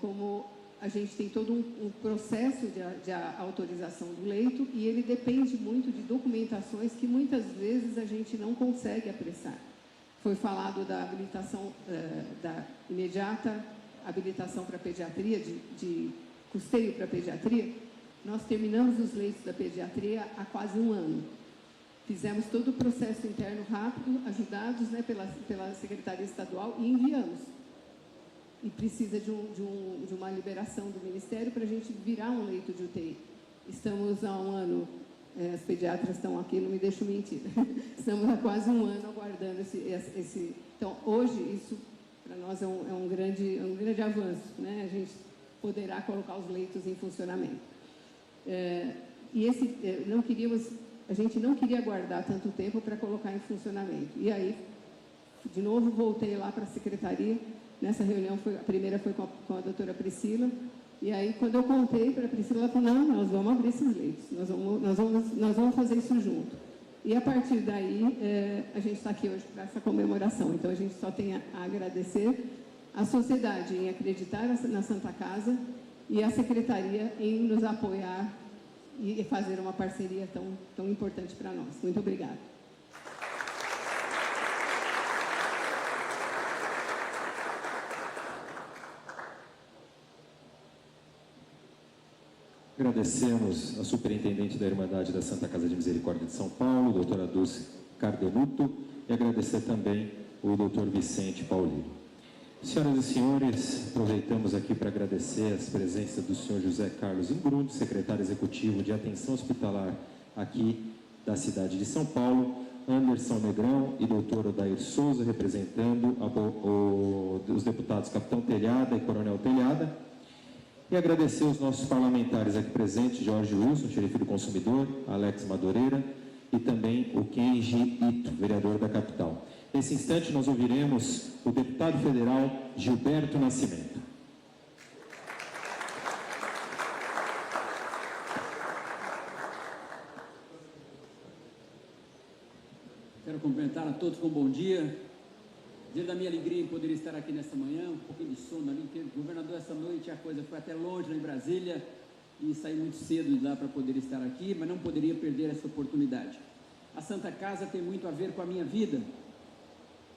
Como a gente tem todo um processo de autorização do leito e ele depende muito de documentações que muitas vezes a gente não consegue apressar. Foi falado da habilitação, da imediata habilitação para pediatria, de custeio para pediatria. Nós terminamos os leitos da pediatria há quase um ano. Fizemos todo o processo interno rápido, ajudados, né, pela Secretaria Estadual, e enviamos. E precisa de uma liberação do Ministério para a gente virar um leito de UTI. Estamos há um ano, as pediatras estão aqui, não me deixam mentir, estamos há quase um ano aguardando esse... Então, hoje, isso para nós é um grande avanço, né? A gente poderá colocar os leitos em funcionamento. A gente não queria aguardar tanto tempo para colocar em funcionamento. E aí, de novo, voltei lá para a secretaria. Nessa reunião, a primeira foi com a doutora Priscila. E aí, quando eu contei para a Priscila, ela falou, não, nós vamos abrir esses leitos, nós vamos fazer isso junto. E a partir daí, a gente está aqui hoje para essa comemoração. Então, a gente só tem a agradecer a sociedade em acreditar na Santa Casa e a secretaria em nos apoiar e fazer uma parceria tão importante para nós. Muito obrigada. Agradecemos a superintendente da Irmandade da Santa Casa de Misericórdia de São Paulo, doutora Dulce Cardenuto, e agradecer também o doutor Vicente Paulino. Senhoras e senhores, aproveitamos aqui para agradecer as presenças do senhor José Carlos Ingrund, secretário executivo de Atenção Hospitalar aqui da cidade de São Paulo, Anderson Negrão e doutor Odair Souza, representando os deputados Capitão Telhada e Coronel Telhada. E agradecer os nossos parlamentares aqui presentes, Jorge Wilson, xerife do consumidor, Alex Madureira e também o Kenji Ito, vereador da capital. Nesse instante, nós ouviremos o deputado federal Gilberto Nascimento. Quero cumprimentar a todos com um bom dia. Dizer da minha alegria em poder estar aqui nessa manhã, um pouquinho de sono ali, porque governador, essa noite a coisa foi até longe, lá em Brasília, e saí muito cedo de lá para poder estar aqui, mas não poderia perder essa oportunidade. A Santa Casa tem muito a ver com a minha vida.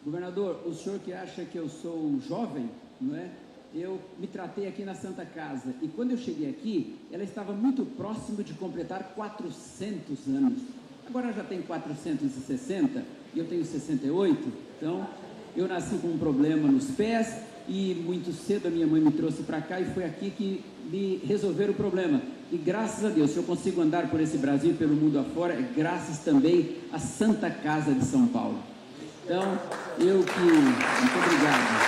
Governador, o senhor que acha que eu sou jovem, não é? Eu me tratei aqui na Santa Casa, e quando eu cheguei aqui, ela estava muito próximo de completar 400 anos. Agora já tem 460, e eu tenho 68, então... Eu nasci com um problema nos pés e muito cedo a minha mãe me trouxe para cá e foi aqui que me resolveram o problema. E graças a Deus, se eu consigo andar por esse Brasil e pelo mundo afora, é graças também à Santa Casa de São Paulo. Então, muito obrigado.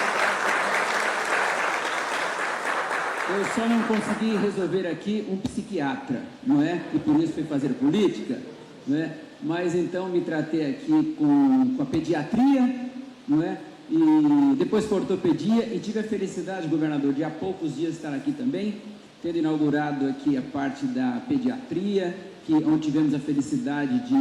Eu só não consegui resolver aqui um psiquiatra, não é? E por isso fui fazer política, não é? Mas então me tratei aqui com a pediatria, não é? E depois com ortopedia e tive a felicidade, governador, de há poucos dias estar aqui também, tendo inaugurado aqui a parte da pediatria, onde tivemos a felicidade de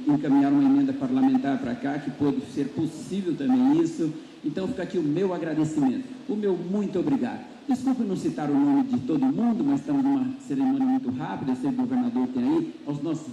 encaminhar uma emenda parlamentar para cá, que pôde ser possível também isso. Então fica aqui o meu agradecimento, o meu muito obrigado. Desculpe não citar o nome de todo mundo, mas estamos numa cerimônia muito rápida, eu sei que o governador tem aí, aos nossos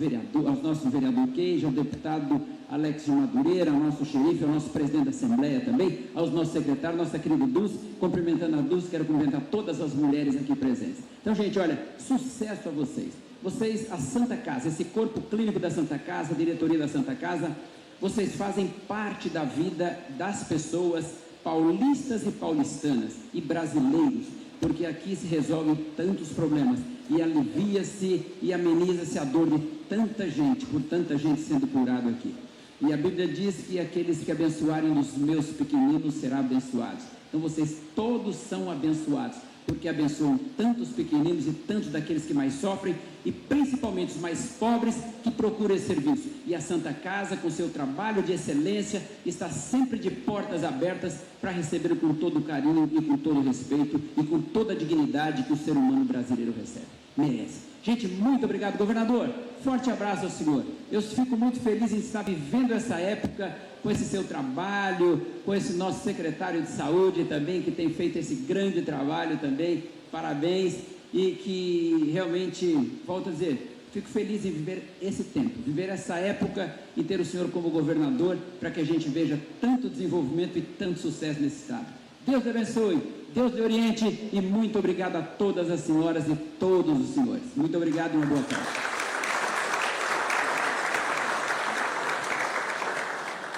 vereador Queijo, ao deputado Alex de Madureira, ao nosso xerife, ao nosso presidente da Assembleia também, aos nossos secretários, nossa querida Dulce, cumprimentando a Dulce, quero cumprimentar todas as mulheres aqui presentes. Então, gente, olha, sucesso a vocês. Vocês, a Santa Casa, esse corpo clínico da Santa Casa, a diretoria da Santa Casa, vocês fazem parte da vida das pessoas paulistas e paulistanas e brasileiros, porque aqui se resolvem tantos problemas e alivia-se e ameniza-se a dor de tanta gente, por tanta gente sendo curado aqui. E a Bíblia diz que aqueles que abençoarem os meus pequeninos serão abençoados. Então vocês todos são abençoados, porque abençoam tantos pequeninos e tantos daqueles que mais sofrem, e principalmente os mais pobres que procuram esse serviço. E a Santa Casa, com seu trabalho de excelência, está sempre de portas abertas para receber com todo carinho e com todo respeito e com toda a dignidade que o ser humano brasileiro recebe. Merece. Gente, muito obrigado, governador. Forte abraço ao senhor. Eu fico muito feliz em estar vivendo essa época com esse seu trabalho, com esse nosso secretário de saúde também, que tem feito esse grande trabalho também. Parabéns. E que realmente, volto a dizer, fico feliz em viver esse tempo, viver essa época e ter o senhor como governador, para que a gente veja tanto desenvolvimento e tanto sucesso nesse estado. Deus te abençoe, Deus lhe oriente, e muito obrigado a todas as senhoras e todos os senhores. Muito obrigado e uma boa tarde.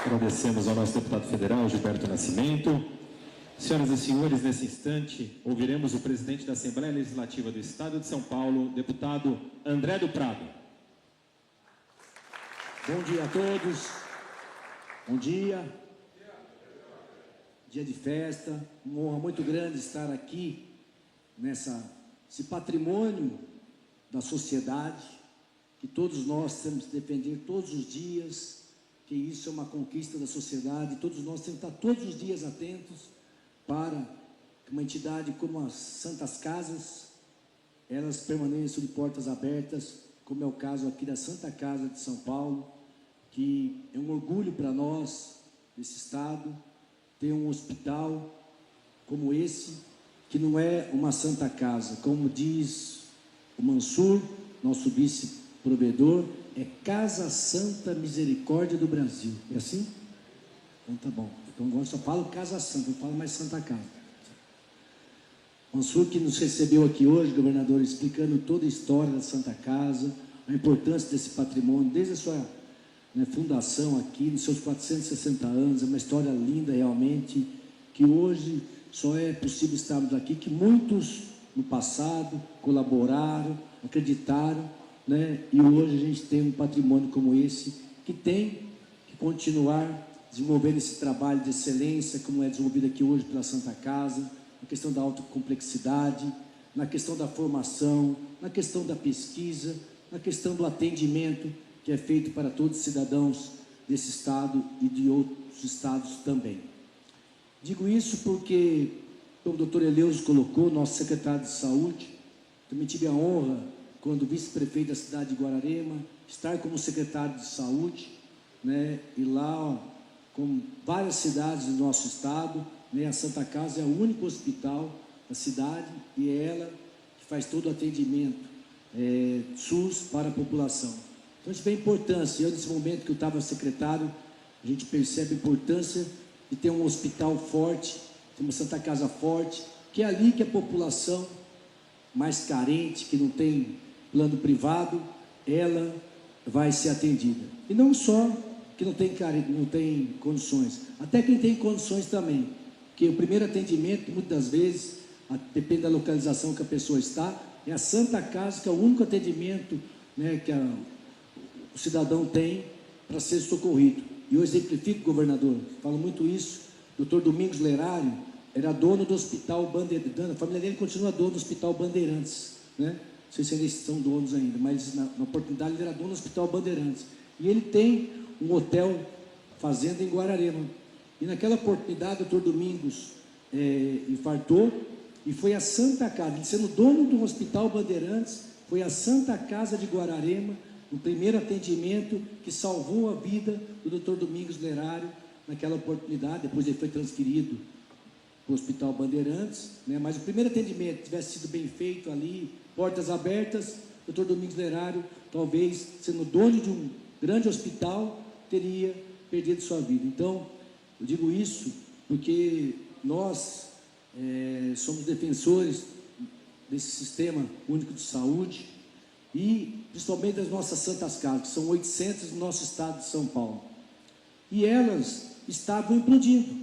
Agradecemos ao nosso deputado federal, Gilberto Nascimento. Senhoras e senhores, nesse instante, ouviremos o presidente da Assembleia Legislativa do Estado de São Paulo, deputado André do Prado. Bom dia a todos. Bom dia. Dia de festa. Uma honra muito grande estar aqui, esse patrimônio da sociedade, que todos nós temos que defender todos os dias, que isso é uma conquista da sociedade, todos nós temos que estar todos os dias atentos para que uma entidade como as Santas Casas, elas permaneçam de portas abertas, como é o caso aqui da Santa Casa de São Paulo, que é um orgulho para nós, desse estado, ter um hospital como esse, que não é uma Santa Casa, como diz o Mansur, nosso vice-provedor, é Casa Santa Misericórdia do Brasil. É assim? Então tá bom. Então agora só falo Casa Santa, não falo mais Santa Casa. Mansur, que nos recebeu aqui hoje, governador, explicando toda a história da Santa Casa, a importância desse patrimônio, desde a sua fundação aqui, nos seus 460 anos, é uma história linda realmente, que hoje só é possível estarmos aqui, que muitos no passado colaboraram, acreditaram, e hoje a gente tem um patrimônio como esse, que tem que continuar desenvolvendo esse trabalho de excelência, como é desenvolvido aqui hoje pela Santa Casa, na questão da autocomplexidade, na questão da formação, na questão da pesquisa, na questão do atendimento, que é feito para todos os cidadãos desse estado e de outros estados também. Digo isso porque, como o doutor Eleuso colocou, nosso secretário de saúde, também tive a honra, quando vice-prefeito da cidade de Guararema, estar como secretário de saúde, e lá, como várias cidades do nosso estado, a Santa Casa é o único hospital da cidade e é ela que faz todo o atendimento SUS para a população. Então, isso é a importância. Eu, nesse momento que eu estava secretário, a gente percebe a importância de ter um hospital forte, ter uma Santa Casa forte, que é ali que a população mais carente, que não tem plano privado, ela vai ser atendida. E não só que não tem condições, até quem tem condições também, porque o primeiro atendimento, muitas das vezes, depende da localização que a pessoa está, é a Santa Casa, que é o único atendimento que o cidadão tem para ser socorrido. E eu exemplifico, governador, falo muito isso, o doutor Domingos Lerário era dono do Hospital Bandeirantes, a família dele continua dono do Hospital Bandeirantes, não sei se eles são donos ainda, mas na oportunidade ele era dono do Hospital Bandeirantes. E ele tem um hotel, fazenda em Guararema. E naquela oportunidade o doutor Domingos infartou e foi a Santa Casa, ele sendo dono do Hospital Bandeirantes, foi a Santa Casa de Guararema, no primeiro atendimento que salvou a vida do doutor Domingos Lerário naquela oportunidade. Depois ele foi transferido para o Hospital Bandeirantes, mas o primeiro atendimento tivesse sido bem feito ali, portas abertas, o doutor Domingos Lerário, talvez sendo dono de um grande hospital, teria perdido sua vida. Então, eu digo isso porque nós somos defensores desse sistema único de saúde e principalmente das nossas Santas Casas, que são 800 no nosso estado de São Paulo. E elas estavam implodindo.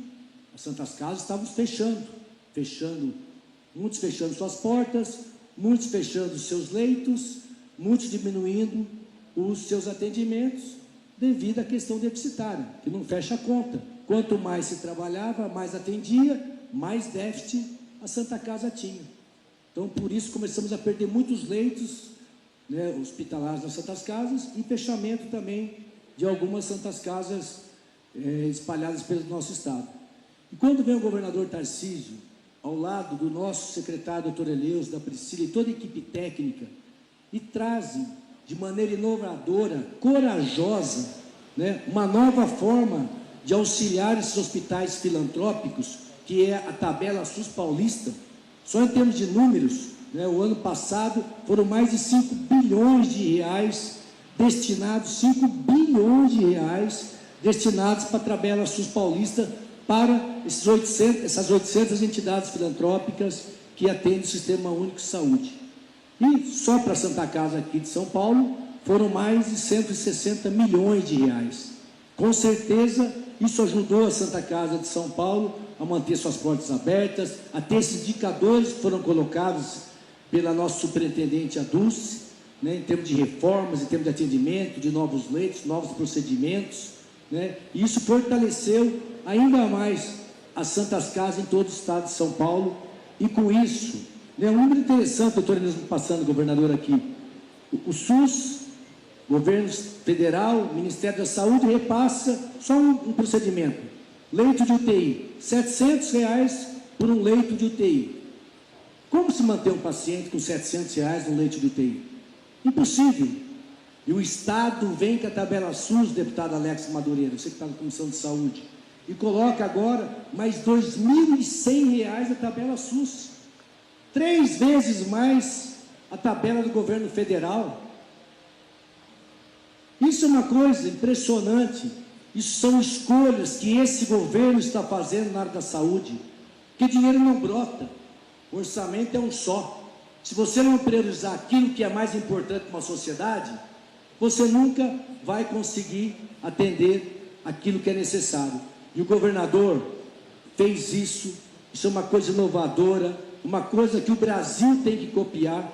As Santas Casas estavam fechando, muitos fechando suas portas, muitos fechando seus leitos, muitos diminuindo os seus atendimentos devido à questão deficitária, que não fecha a conta. Quanto mais se trabalhava, mais atendia, mais déficit a Santa Casa tinha. Então, por isso, começamos a perder muitos leitos, né, hospitalares nas Santas Casas e fechamento também de algumas Santas Casas espalhadas pelo nosso estado. E quando vem o governador Tarcísio, ao lado do nosso secretário, doutor Eleus, da Priscila e toda a equipe técnica, e trazem de maneira inovadora, corajosa, né, uma nova forma de auxiliar esses hospitais filantrópicos, que é a tabela SUS paulista. Só em termos de números, né, o ano passado foram mais de 5 bilhões de reais destinados, 5 bilhões de reais destinados para a tabela SUS paulista, para essas 800 entidades filantrópicas que atendem o Sistema Único de Saúde. E só para a Santa Casa aqui de São Paulo, foram mais de 160 milhões de reais. Com certeza, isso ajudou a Santa Casa de São Paulo a manter suas portas abertas, a ter esses indicadores que foram colocados pela nossa superintendente, a Dulce, né, em termos de reformas, em termos de atendimento, de novos leitos, novos procedimentos, né, e isso fortaleceu ainda mais as Santas Casas em todo o estado de São Paulo, e com isso, né, um número interessante, doutor Inês, passando, governador, aqui, o SUS, governo federal, Ministério da Saúde, repassa só um procedimento, leito de UTI, R$700 por um leito de UTI. Como se manter um paciente com R$700 no leito de UTI? Impossível. E o Estado vem com a tabela SUS, deputado Alex Madureira, você que está na Comissão de Saúde, e coloca agora mais R$2.100 na tabela SUS. 3 vezes mais a tabela do governo federal. Isso é uma coisa impressionante. Isso são escolhas que esse governo está fazendo na área da saúde, que dinheiro não brota, o orçamento é um só. Se você não priorizar aquilo que é mais importante para uma sociedade, você nunca vai conseguir atender aquilo que é necessário. E o governador fez isso, isso é uma coisa inovadora, uma coisa que o Brasil tem que copiar,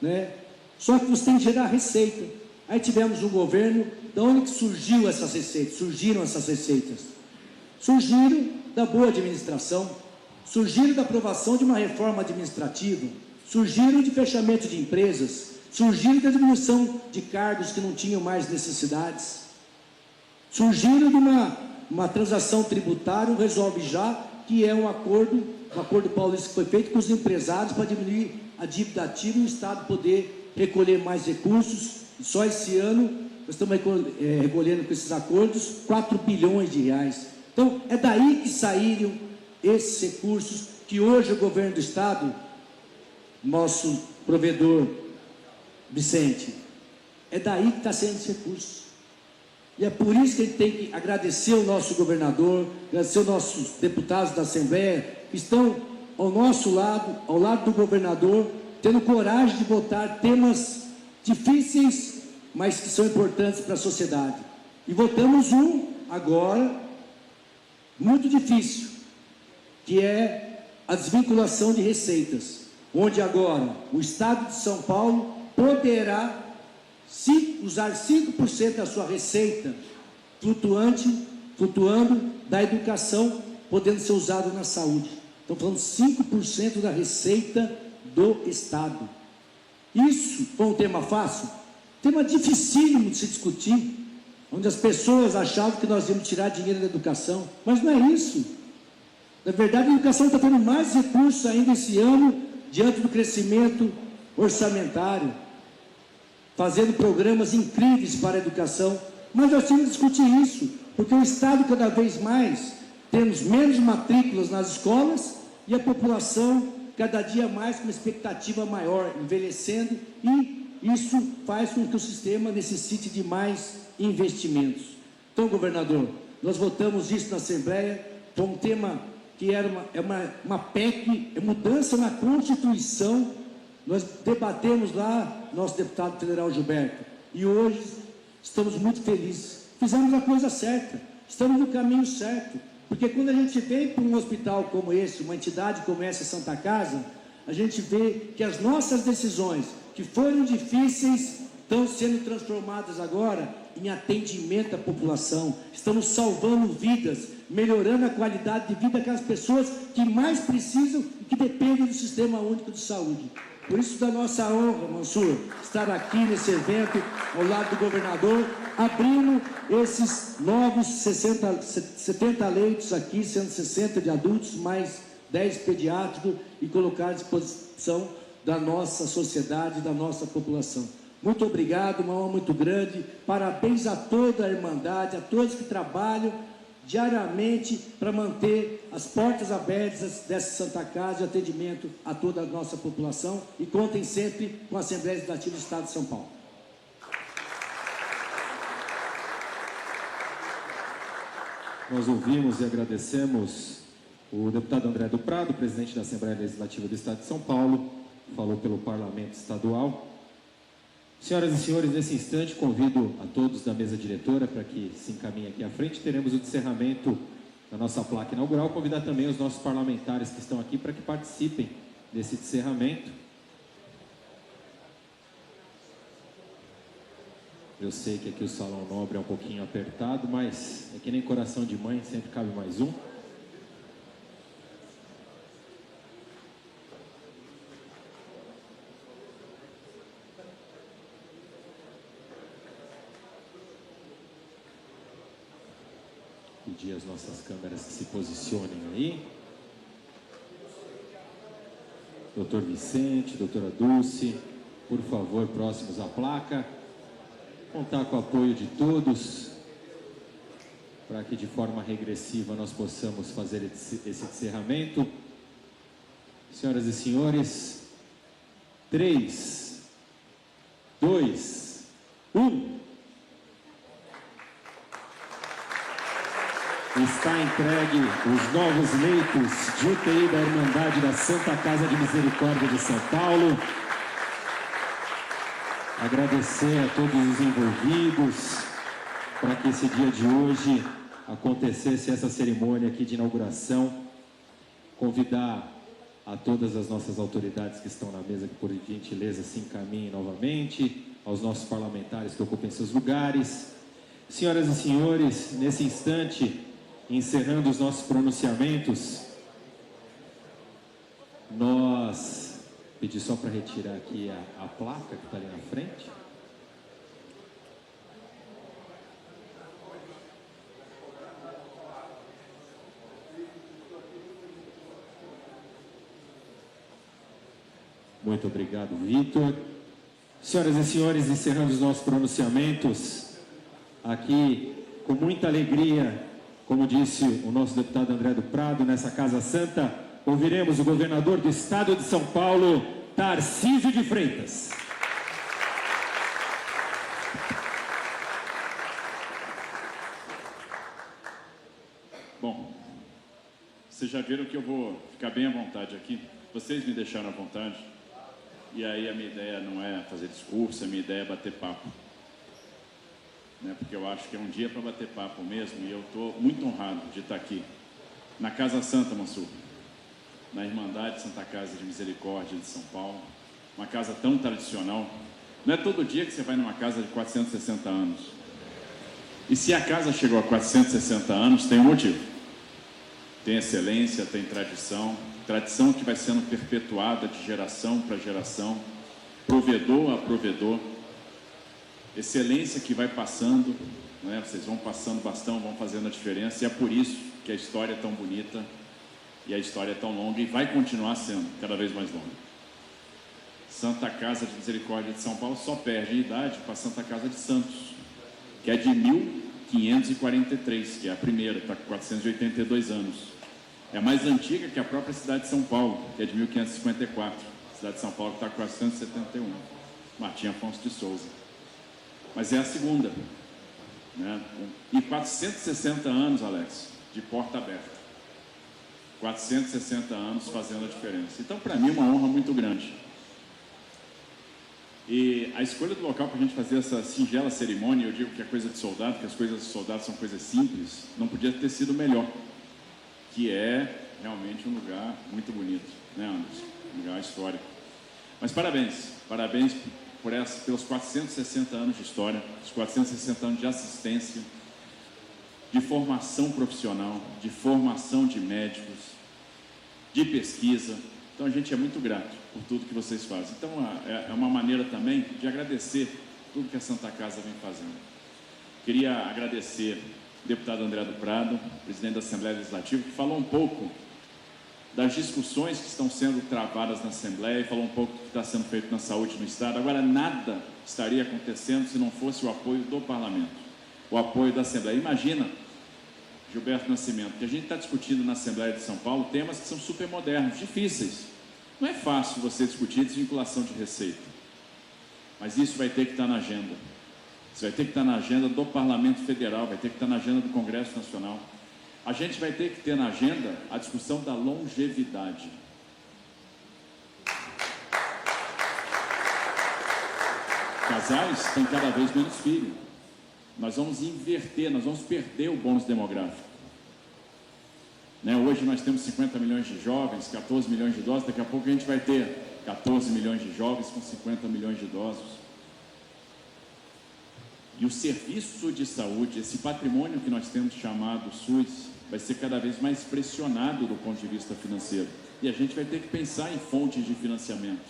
né? Só que você tem que gerar receita. Aí tivemos um governo, de onde que surgiram essas receitas? Surgiram da boa administração, surgiram da aprovação de uma reforma administrativa, surgiram de fechamento de empresas, surgiram da diminuição de cargos que não tinham mais necessidades, surgiram de uma transação tributária, um resolve já, que é um acordo paulista que foi feito com os empresários para diminuir a dívida ativa e o Estado poder recolher mais recursos. Só esse ano nós estamos recolhendo com esses acordos 4 bilhões de reais. Então é daí que saíram esses recursos que hoje o governo do Estado, nosso provedor Vicente, é daí que está saindo esse recurso. E é por isso que a gente tem que agradecer o nosso governador, agradecer os nossos deputados da Assembleia, que estão ao nosso lado, ao lado do governador, tendo coragem de votar temas difíceis, mas que são importantes para a sociedade. E votamos um agora, muito difícil, que é a desvinculação de receitas, onde agora o Estado de São Paulo poderá usar 5% da sua receita flutuando da educação, podendo ser usado na saúde. Estão falando 5% da receita do Estado. Isso foi um tema fácil? Tema dificílimo de se discutir, onde as pessoas achavam que nós íamos tirar dinheiro da educação, mas não é isso. Na verdade, a educação está tendo mais recursos ainda esse ano, diante do crescimento orçamentário, fazendo programas incríveis para a educação, mas nós temos que discutir isso, porque o Estado cada vez mais, temos menos matrículas nas escolas e a população cada dia mais com uma expectativa maior, envelhecendo, e isso faz com que o sistema necessite de mais investimentos. Então, governador, nós votamos isso na Assembleia, foi um tema que era uma PEC, é mudança na Constituição. Nós debatemos lá, nosso deputado federal Gilberto, e hoje estamos muito felizes. Fizemos a coisa certa, estamos no caminho certo, porque quando a gente vem para um hospital como esse, uma entidade como essa, Santa Casa, a gente vê que as nossas decisões, que foram difíceis, estão sendo transformadas agora em atendimento à população. Estamos salvando vidas, melhorando a qualidade de vida daquelas pessoas que mais precisam e que dependem do Sistema Único de Saúde. Por isso, da nossa honra, Mansur, estar aqui nesse evento, ao lado do governador, abrindo esses novos 70 leitos aqui, sendo 60 de adultos, mais 10 pediátricos, e colocar à disposição da nossa sociedade, da nossa população. Muito obrigado, uma honra muito grande. Parabéns a toda a Irmandade, a todos que trabalham diariamente para manter as portas abertas dessa Santa Casa de atendimento a toda a nossa população, e contem sempre com a Assembleia Legislativa do Estado de São Paulo. Nós ouvimos e agradecemos o deputado André do Prado, presidente da Assembleia Legislativa do Estado de São Paulo, falou pelo Parlamento Estadual. Senhoras e senhores, nesse instante convido a todos da mesa diretora para que se encaminhem aqui à frente. Teremos o encerramento da nossa placa inaugural. Convidar também os nossos parlamentares que estão aqui para que participem desse encerramento. Eu sei que aqui o Salão Nobre é um pouquinho apertado, mas é que nem coração de mãe, sempre cabe mais um. Pedir às nossas câmeras que se posicionem aí. Doutor Vicente, doutora Dulce, por favor, próximos à placa. Contar com o apoio de todos para que de forma regressiva nós possamos fazer esse encerramento. Senhoras e senhores, 3, 2, 1. Está entregue os novos leitos de UTI da Irmandade da Santa Casa de Misericórdia de São Paulo. Agradecer a todos os envolvidos para que esse dia de hoje acontecesse essa cerimônia aqui de inauguração. Convidar a todas as nossas autoridades que estão na mesa que por gentileza se encaminhem novamente, aos nossos parlamentares que ocupem seus lugares. Senhoras e senhores, nesse instante, encerrando os nossos pronunciamentos, nós pedir só para retirar aqui a placa que está ali na frente. Muito obrigado, Vitor. Senhoras e senhores, encerrando os nossos pronunciamentos, aqui com muita alegria, como disse o nosso deputado André do Prado, nessa Casa Santa, ouviremos o governador do Estado de São Paulo, Tarcísio de Freitas. Bom, vocês já viram que eu vou ficar bem à vontade aqui. Vocês me deixaram à vontade. E aí a minha ideia não é fazer discurso, a minha ideia é bater papo. Né? Porque eu acho que é um dia para bater papo mesmo, e eu estou muito honrado de estar aqui, na Casa Santa, Mansur, na Irmandade Santa Casa de Misericórdia de São Paulo, uma casa tão tradicional. Não é todo dia que você vai numa casa de 460 anos. E se a casa chegou a 460 anos, tem um motivo. Tem excelência, tem tradição, tradição que vai sendo perpetuada de geração para geração, provedor a provedor, excelência que vai passando, né? Vocês vão passando bastão, vão fazendo a diferença, e é por isso que a história é tão bonita, e a história é tão longa, e vai continuar sendo cada vez mais longa. Santa Casa de Misericórdia de São Paulo só perde idade para Santa Casa de Santos, que é de 1543, que é a primeira, está com 482 anos. É mais antiga que a própria cidade de São Paulo, que é de 1554. A cidade de São Paulo está com 471. Martim Afonso de Souza. Mas é a segunda. Né? E 460 anos, Alex, de porta aberta. 460 anos fazendo a diferença. Então, para mim, é uma honra muito grande. E a escolha do local para a gente fazer essa singela cerimônia, eu digo que é coisa de soldado, que as coisas de soldado são coisas simples, não podia ter sido melhor, que é realmente um lugar muito bonito, né, Anderson? Um lugar histórico. Mas parabéns pelos 460 anos de história, os 460 anos de assistência, de formação profissional, de formação de médicos, de pesquisa. Então a gente é muito grato por tudo que vocês fazem. Então é uma maneira também de agradecer tudo que a Santa Casa vem fazendo. Queria agradecer o deputado André do Prado, presidente da Assembleia Legislativa, que falou um pouco das discussões que estão sendo travadas na Assembleia e falou um pouco do que está sendo feito na saúde no Estado. Agora, nada estaria acontecendo se não fosse o apoio do Parlamento, o apoio da Assembleia. Imagina, Gilberto Nascimento, que a gente está discutindo na Assembleia de São Paulo temas que são super modernos, difíceis. Não é fácil você discutir desvinculação de receita, mas isso vai ter que estar na agenda. Isso vai ter que estar na agenda do Parlamento Federal, vai ter que estar na agenda do Congresso Nacional. A gente vai ter que ter na agenda a discussão da longevidade. Casais têm cada vez menos filhos. Nós vamos inverter, nós vamos perder o bônus demográfico. Hoje nós temos 50 milhões de jovens, 14 milhões de idosos, daqui a pouco a gente vai ter 14 milhões de jovens com 50 milhões de idosos. E o serviço de saúde, esse patrimônio que nós temos chamado SUS, vai ser cada vez mais pressionado do ponto de vista financeiro. E a gente vai ter que pensar em fontes de financiamento.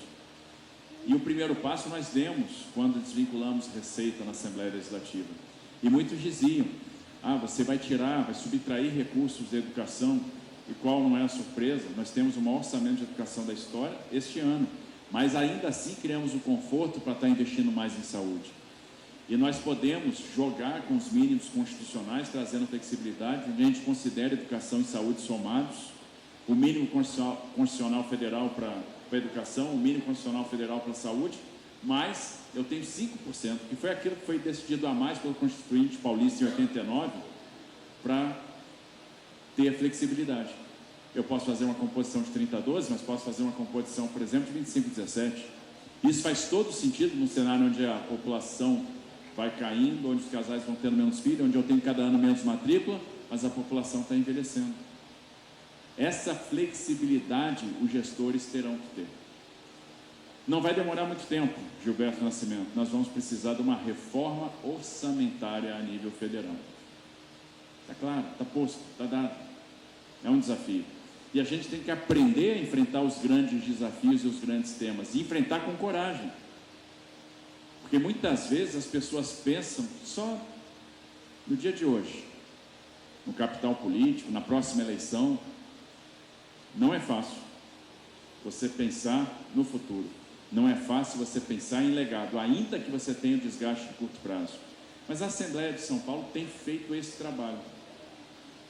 E o primeiro passo nós demos quando desvinculamos receita na Assembleia Legislativa. E muitos diziam, você vai tirar, vai subtrair recursos da educação. E qual não é a surpresa? Nós temos o maior orçamento de educação da história este ano. Mas ainda assim criamos o conforto para estar investindo mais em saúde. E nós podemos jogar com os mínimos constitucionais, trazendo flexibilidade, onde a gente considera educação e saúde somados, o mínimo constitucional federal para a educação, o mínimo constitucional federal para a saúde, mas eu tenho 5%, que foi aquilo que foi decidido a mais pelo Constituinte Paulista em 89, para ter flexibilidade. Eu posso fazer uma composição de 30-12, mas posso fazer uma composição, por exemplo, de 25-17. Isso faz todo sentido num cenário onde a população vai caindo, onde os casais vão tendo menos filhos, onde eu tenho cada ano menos matrícula, mas a população está envelhecendo. Essa flexibilidade os gestores terão que ter. Não vai demorar muito tempo, Gilberto Nascimento. Nós vamos precisar de uma reforma orçamentária a nível federal. Está claro, está posto, está dado. É um desafio. E a gente tem que aprender a enfrentar os grandes desafios e os grandes temas. E enfrentar com coragem. Porque muitas vezes as pessoas pensam só no dia de hoje, no capital político, na próxima eleição. Não é fácil você pensar no futuro. Não é fácil você pensar em legado, ainda que você tenha o desgaste de curto prazo. Mas a Assembleia de São Paulo tem feito esse trabalho.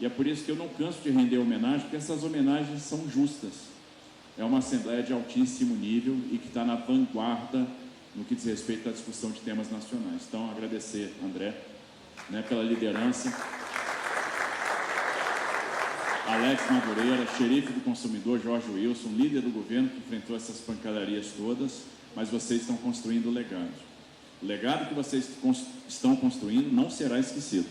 E é por isso que eu não canso de render homenagem, porque essas homenagens são justas. É uma Assembleia de altíssimo nível e que está na vanguarda no que diz respeito à discussão de temas nacionais. Então, agradecer, André, pela liderança. Alex Madureira, xerife do consumidor, Jorge Wilson, líder do governo que enfrentou essas pancadarias todas, mas vocês estão construindo o legado. O legado que vocês estão construindo não será esquecido.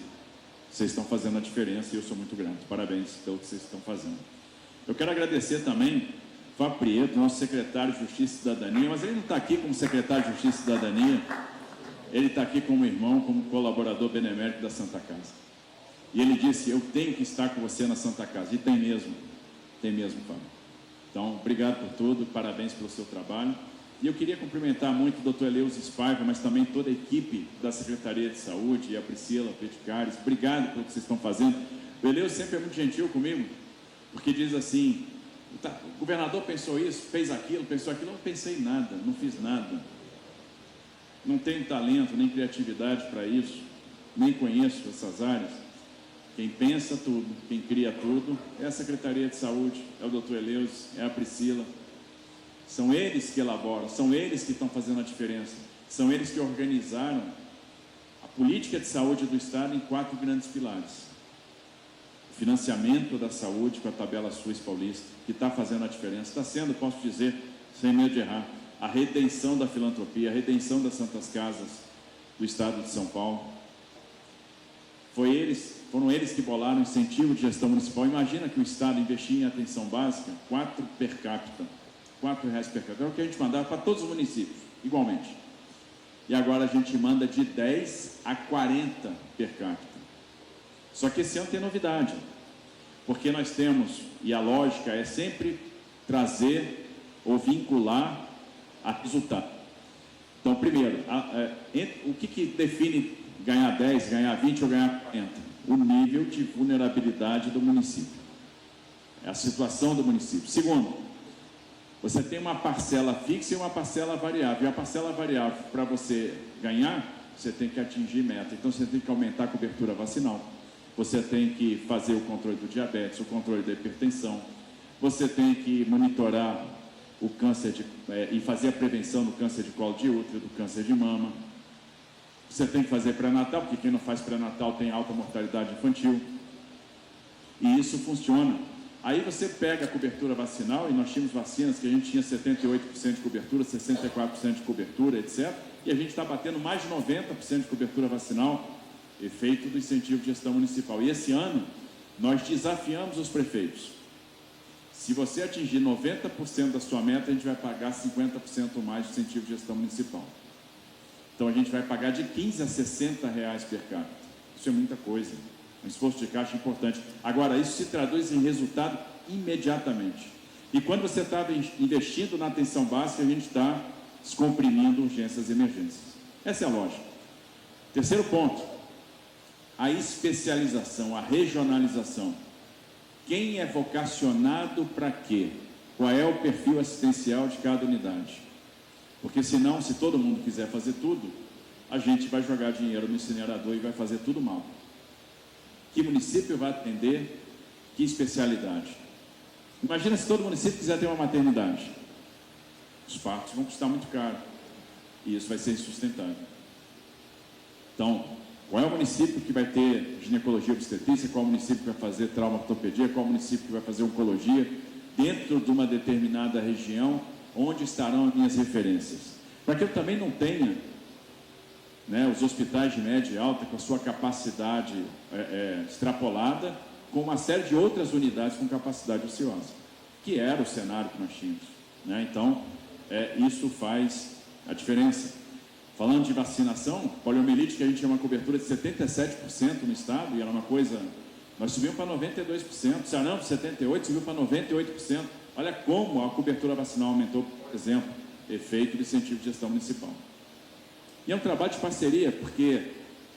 Vocês estão fazendo a diferença e eu sou muito grato. Parabéns pelo que vocês estão fazendo. Eu quero agradecer também Fábio Prieto, nosso secretário de Justiça e Cidadania, mas ele não está aqui como secretário de Justiça e Cidadania, ele está aqui como irmão, como colaborador benemérito da Santa Casa. E ele disse, eu tenho que estar com você na Santa Casa. E tem mesmo, Fábio. Então, obrigado por tudo, parabéns pelo seu trabalho. E eu queria cumprimentar muito o Dr. Eleusis Spaiva, mas também toda a equipe da Secretaria de Saúde, e a Priscila Peticares. Obrigado pelo que vocês estão fazendo. O Eleusis sempre é muito gentil comigo, porque diz assim, o governador pensou isso, fez aquilo, pensou aquilo. Eu não pensei nada, não fiz nada. Não tenho talento, nem criatividade para isso, nem conheço essas áreas. Quem pensa tudo, quem cria tudo, é a Secretaria de Saúde, é o Dr. Eleusis, é a Priscila. São eles que elaboram, são eles que estão fazendo a diferença. São eles que organizaram a política de saúde do Estado em 4 grandes pilares. O financiamento da saúde com a tabela SUS paulista, que está fazendo a diferença. Está sendo, posso dizer, sem medo de errar, a redenção da filantropia, a redenção das Santas Casas do Estado de São Paulo. Foram eles que bolaram o incentivo de gestão municipal. Imagina que o Estado investia em atenção básica, R$ 4 per capita, R$ 4 per capita. É o que a gente mandava para todos os municípios, igualmente. e agora a gente manda de 10 a 40 per capita. Só que esse ano tem novidade, porque nós temos, e a lógica é sempre trazer ou vincular a resultado. Então, primeiro, o que define ganhar 10, ganhar 20 ou ganhar 40? O nível de vulnerabilidade do município. É a situação do município. Segundo, você tem uma parcela fixa e uma parcela variável. E a parcela variável, para você ganhar, você tem que atingir meta. Então, você tem que aumentar a cobertura vacinal. Você tem que fazer o controle do diabetes, o controle da hipertensão. Você tem que monitorar o câncer e fazer a prevenção do câncer de colo de útero, do câncer de mama. Você tem que fazer pré-natal, porque quem não faz pré-natal tem alta mortalidade infantil. E isso funciona. Aí você pega a cobertura vacinal, e nós tínhamos vacinas que a gente tinha 78% de cobertura, 64% de cobertura, etc. E a gente está batendo mais de 90% de cobertura vacinal, efeito do incentivo de gestão municipal. E esse ano, nós desafiamos os prefeitos. Se você atingir 90% da sua meta, a gente vai pagar 50% mais de incentivo de gestão municipal. Então, a gente vai pagar de 15 a 60 reais per capita. Isso é muita coisa. Um esforço de caixa importante. Agora, isso se traduz em resultado imediatamente. E quando você está investindo na atenção básica, a gente está descomprimindo urgências e emergências. Essa é a lógica. Terceiro ponto, a especialização, a regionalização. Quem é vocacionado para quê? Qual é o perfil assistencial de cada unidade? Porque senão, se todo mundo quiser fazer tudo, a gente vai jogar dinheiro no incinerador e vai fazer tudo mal. Que município vai atender? Que especialidade? Imagina se todo município quiser ter uma maternidade. Os partos vão custar muito caro. E isso vai ser insustentável. Então, qual é o município que vai ter ginecologia obstetrícia? Qual é o município que vai fazer traumatortopedia? Qual é o município que vai fazer oncologia? Dentro de uma determinada região, onde estarão as minhas referências? Para que eu também não tenha, né, os hospitais de média e alta com a sua capacidade extrapolada, com uma série de outras unidades com capacidade ociosa, que era o cenário que nós tínhamos, né? Então, isso faz a diferença. Falando de vacinação, poliomielite, que a gente tinha uma cobertura de 77% no estado, e era uma coisa, nós subimos para 92%, sarampo 78%, subiu para 98%. Olha como a cobertura vacinal aumentou, por exemplo, efeito do incentivo de gestão municipal. E é um trabalho de parceria, porque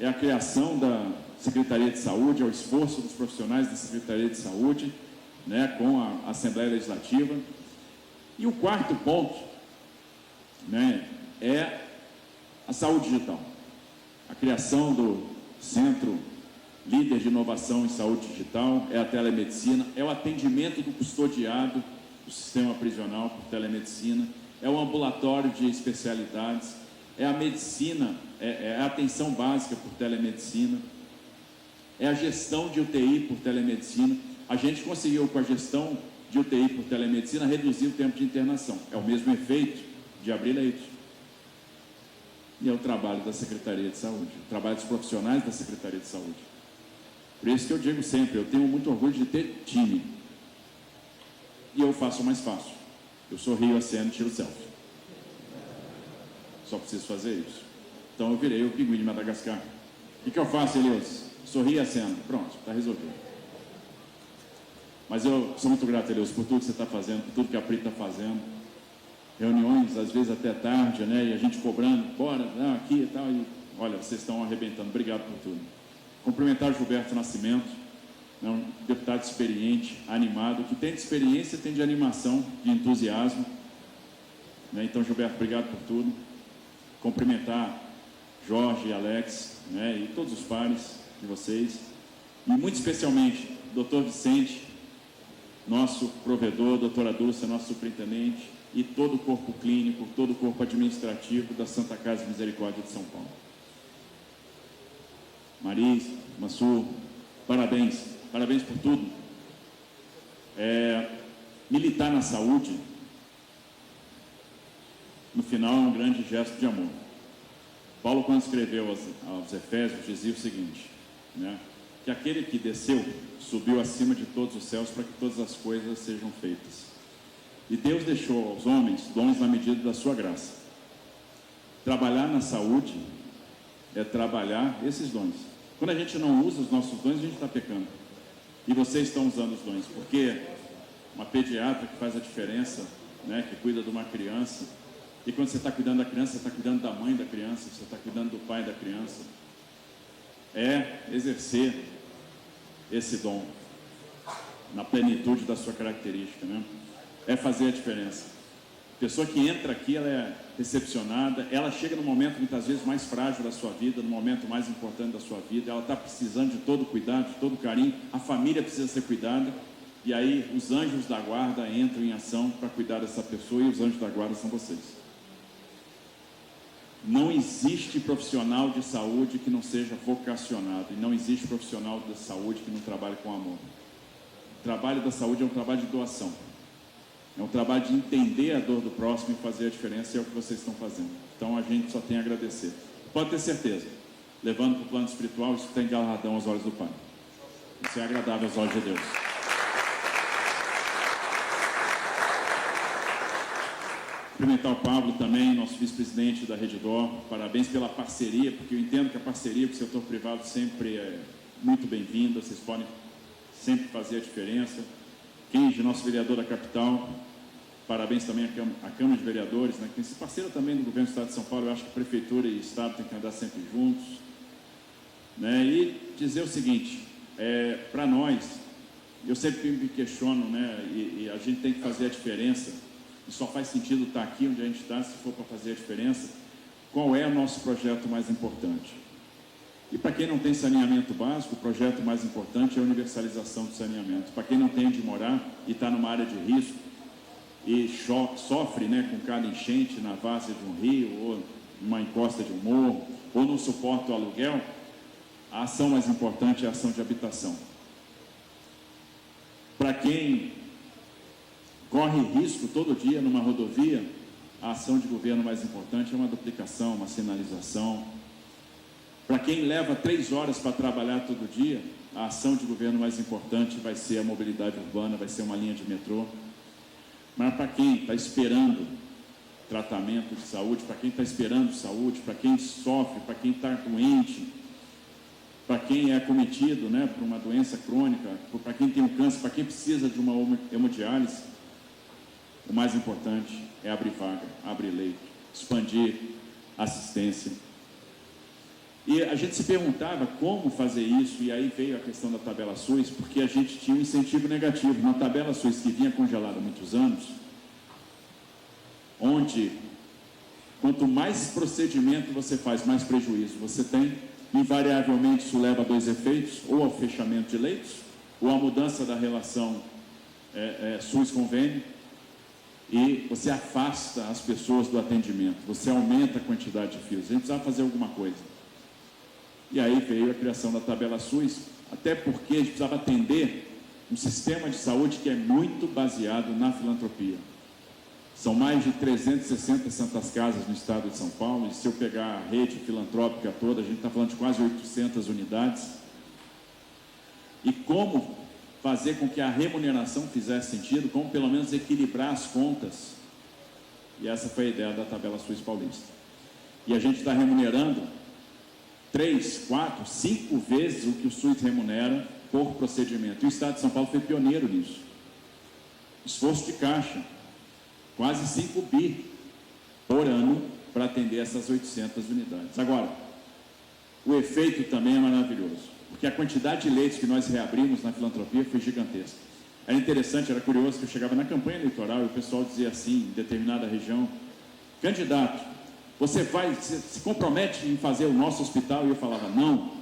é a criação da Secretaria de Saúde, é o esforço dos profissionais da Secretaria de Saúde, né, com a Assembleia Legislativa. E o quarto ponto, né, é a saúde digital. A criação do Centro Líder de Inovação em Saúde Digital, é a telemedicina, é o atendimento do custodiado do sistema prisional por telemedicina, é o ambulatório de especialidades, é a medicina, é a atenção básica por telemedicina, é a gestão de UTI por telemedicina. A gente conseguiu, com a gestão de UTI por telemedicina, reduzir o tempo de internação. É o mesmo efeito de abrir leite. E é o trabalho da Secretaria de Saúde, o trabalho dos profissionais da Secretaria de Saúde. Por isso que eu digo sempre, eu tenho muito orgulho de ter time. E eu faço o mais fácil. Eu sorrio, aceno e tiro selfie. Só preciso fazer isso. Então eu virei o pinguim de Madagascar. O que eu faço, Elias? Sorri e aceno. Pronto, está resolvido. Mas eu sou muito grato, Elias, por tudo que você está fazendo, por tudo que a Pri está fazendo. Reuniões, às vezes até tarde, né? E a gente cobrando, bora, aqui e tal. E olha, vocês estão arrebentando. Obrigado por tudo. Cumprimentar o Gilberto Nascimento, né, um deputado experiente, animado, que tem de experiência, tem de animação, de entusiasmo. Né? Então, Gilberto, obrigado por tudo. Cumprimentar Jorge e Alex, né, e todos os pares de vocês. E muito especialmente, doutor Vicente, nosso provedor, doutora Dulce, nosso superintendente, e todo o corpo clínico, todo o corpo administrativo da Santa Casa de Misericórdia de São Paulo. Maris, Mansur, parabéns, parabéns por tudo. Militar na saúde, no final, é um grande gesto de amor. Paulo, quando escreveu aos Efésios, dizia o seguinte, né, que aquele que desceu, subiu acima de todos os céus para que todas as coisas sejam feitas. E Deus deixou aos homens dons na medida da sua graça. Trabalhar na saúde é trabalhar esses dons. Quando a gente não usa os nossos dons, a gente está pecando. E vocês estão usando os dons, porque uma pediatra que faz a diferença, né, que cuida de uma criança, e quando você está cuidando da criança, você está cuidando da mãe da criança, você está cuidando do pai da criança, é exercer esse dom na plenitude da sua característica, né? É fazer a diferença. A pessoa que entra aqui, ela é recepcionada, ela chega no momento muitas vezes mais frágil da sua vida, no momento mais importante da sua vida, ela está precisando de todo cuidado, de todo carinho, a família precisa ser cuidada, e aí os anjos da guarda entram em ação para cuidar dessa pessoa, e os anjos da guarda são vocês. Não existe profissional de saúde que não seja vocacionado, e não existe profissional de saúde que não trabalhe com amor. O trabalho da saúde é um trabalho de doação. É um trabalho de entender a dor do próximo e fazer a diferença, e é o que vocês estão fazendo. Então a gente só tem a agradecer. Pode ter certeza, levando para o plano espiritual, isso tem galardão aos olhos do Pai. Isso é agradável aos olhos de Deus. Cumprimentar o Pablo também, nosso vice-presidente da Redidor. Parabéns pela parceria, porque eu entendo que a parceria com o setor privado sempre é muito bem-vinda. Vocês podem sempre fazer a diferença. Kenji, nosso vereador da capital, parabéns também à Câmara de Vereadores, né, que é parceiro também do governo do Estado de São Paulo. Eu acho que a Prefeitura e o Estado têm que andar sempre juntos, né, e dizer o seguinte, para nós, eu sempre me questiono, né, e a gente tem que fazer a diferença, e só faz sentido estar aqui onde a gente está, se for para fazer a diferença. Qual é o nosso projeto mais importante? E para quem não tem saneamento básico, o projeto mais importante é a universalização do saneamento. Para quem não tem onde morar e está numa área de risco e sofre, né, com cada enchente na várzea de um rio, ou numa encosta de um morro, ou não suporta o aluguel, a ação mais importante é a ação de habitação. Para quem corre risco todo dia numa rodovia, a ação de governo mais importante é uma duplicação, uma sinalização. Para quem leva 3 horas para trabalhar todo dia, a ação de governo mais importante vai ser a mobilidade urbana, vai ser uma linha de metrô. Mas para quem está esperando tratamento de saúde, para quem está esperando saúde, para quem sofre, para quem está doente, para quem é acometido, né, por uma doença crônica, para quem tem um câncer, para quem precisa de uma hemodiálise, o mais importante é abrir vaga, abrir leito, expandir assistência. E a gente se perguntava como fazer isso, e aí veio a questão da tabela SUS, porque a gente tinha um incentivo negativo. Na tabela SUS, que vinha congelada há muitos anos, onde quanto mais procedimento você faz, mais prejuízo você tem, invariavelmente isso leva a 2 efeitos, ou ao fechamento de leitos, ou à mudança da relação SUS-convênio, e você afasta as pessoas do atendimento, você aumenta a quantidade de fios. A gente precisava fazer alguma coisa. E aí veio a criação da tabela SUS, até porque a gente precisava atender um sistema de saúde que é muito baseado na filantropia. São mais de 360 santas casas no estado de São Paulo, e se eu pegar a rede filantrópica toda, a gente está falando de quase 800 unidades. E como fazer com que a remuneração fizesse sentido, como pelo menos equilibrar as contas. E essa foi a ideia da tabela SUS paulista. E a gente está remunerando 3, 4, 5 vezes o que o SUS remunera por procedimento. E o Estado de São Paulo foi pioneiro nisso. Esforço de caixa, quase 5 bi por ano para atender essas 800 unidades. Agora, o efeito também é maravilhoso, porque a quantidade de leitos que nós reabrimos na filantropia foi gigantesca. Era interessante, era curioso que eu chegava na campanha eleitoral e o pessoal dizia assim, em determinada região, candidato, você se compromete em fazer o nosso hospital? E eu falava, não.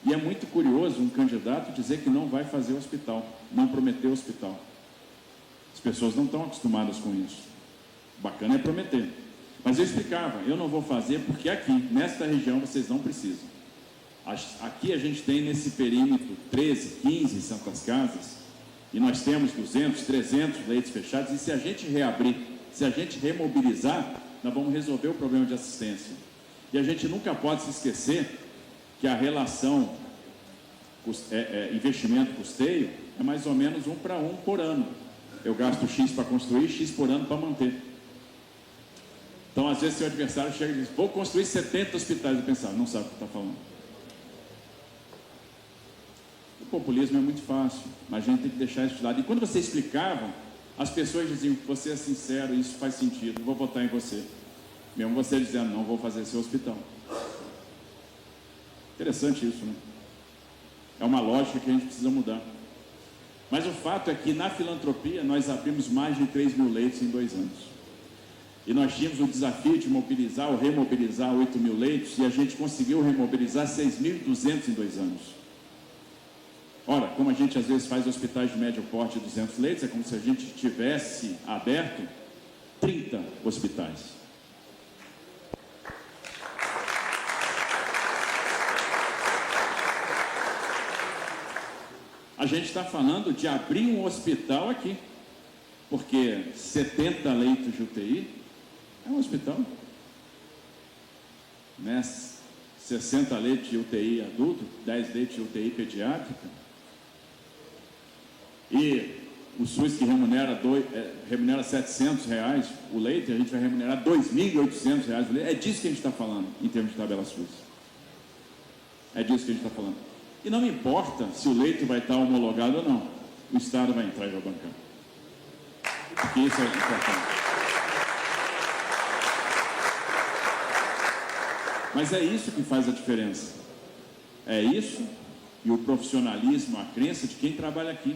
E é muito curioso um candidato dizer que não vai fazer o hospital, não prometeu o hospital. As pessoas não estão acostumadas com isso. Bacana é prometer. Mas eu explicava, eu não vou fazer porque aqui, nesta região, vocês não precisam. Aqui a gente tem nesse perímetro 13, 15 santas casas, e nós temos 200, 300 leitos fechados, e se a gente reabrir, se a gente remobilizar, nós vamos resolver o problema de assistência. E a gente nunca pode se esquecer que a relação investimento-custeio é mais ou menos 1 para 1 por ano. Eu gasto X para construir, X por ano para manter. Então, às vezes, seu adversário chega e diz, vou construir 70 hospitais. Eu pensava, não sabe o que está falando. O populismo é muito fácil, mas a gente tem que deixar isso de lado. E quando você explicava, as pessoas diziam, você é sincero, isso faz sentido, vou votar em você. Mesmo você dizendo, não vou fazer seu hospital. Interessante isso, né? É uma lógica que a gente precisa mudar. Mas o fato é que na filantropia nós abrimos mais de 3 mil leitos em 2 anos. E nós tínhamos o desafio de mobilizar ou remobilizar 8 mil leitos e a gente conseguiu remobilizar 6.200 em 2 anos. Ora, como a gente às vezes faz hospitais de médio porte de 200 leitos, é como se a gente tivesse aberto 30 hospitais. A gente está falando de abrir um hospital aqui, porque 70 leitos de UTI é um hospital, né? 60 leitos de UTI adulto, 10 leitos de UTI pediátrica, e o SUS que remunera R$700 o leito, a gente vai remunerar R$2.800 o leito. É disso que a gente está falando em termos de tabela SUS. É disso que a gente está falando. E não importa se o leito vai estar homologado ou não, o Estado vai entrar e vai bancar. Porque isso é importante. Mas é isso que faz a diferença. É isso e o profissionalismo, a crença de quem trabalha aqui.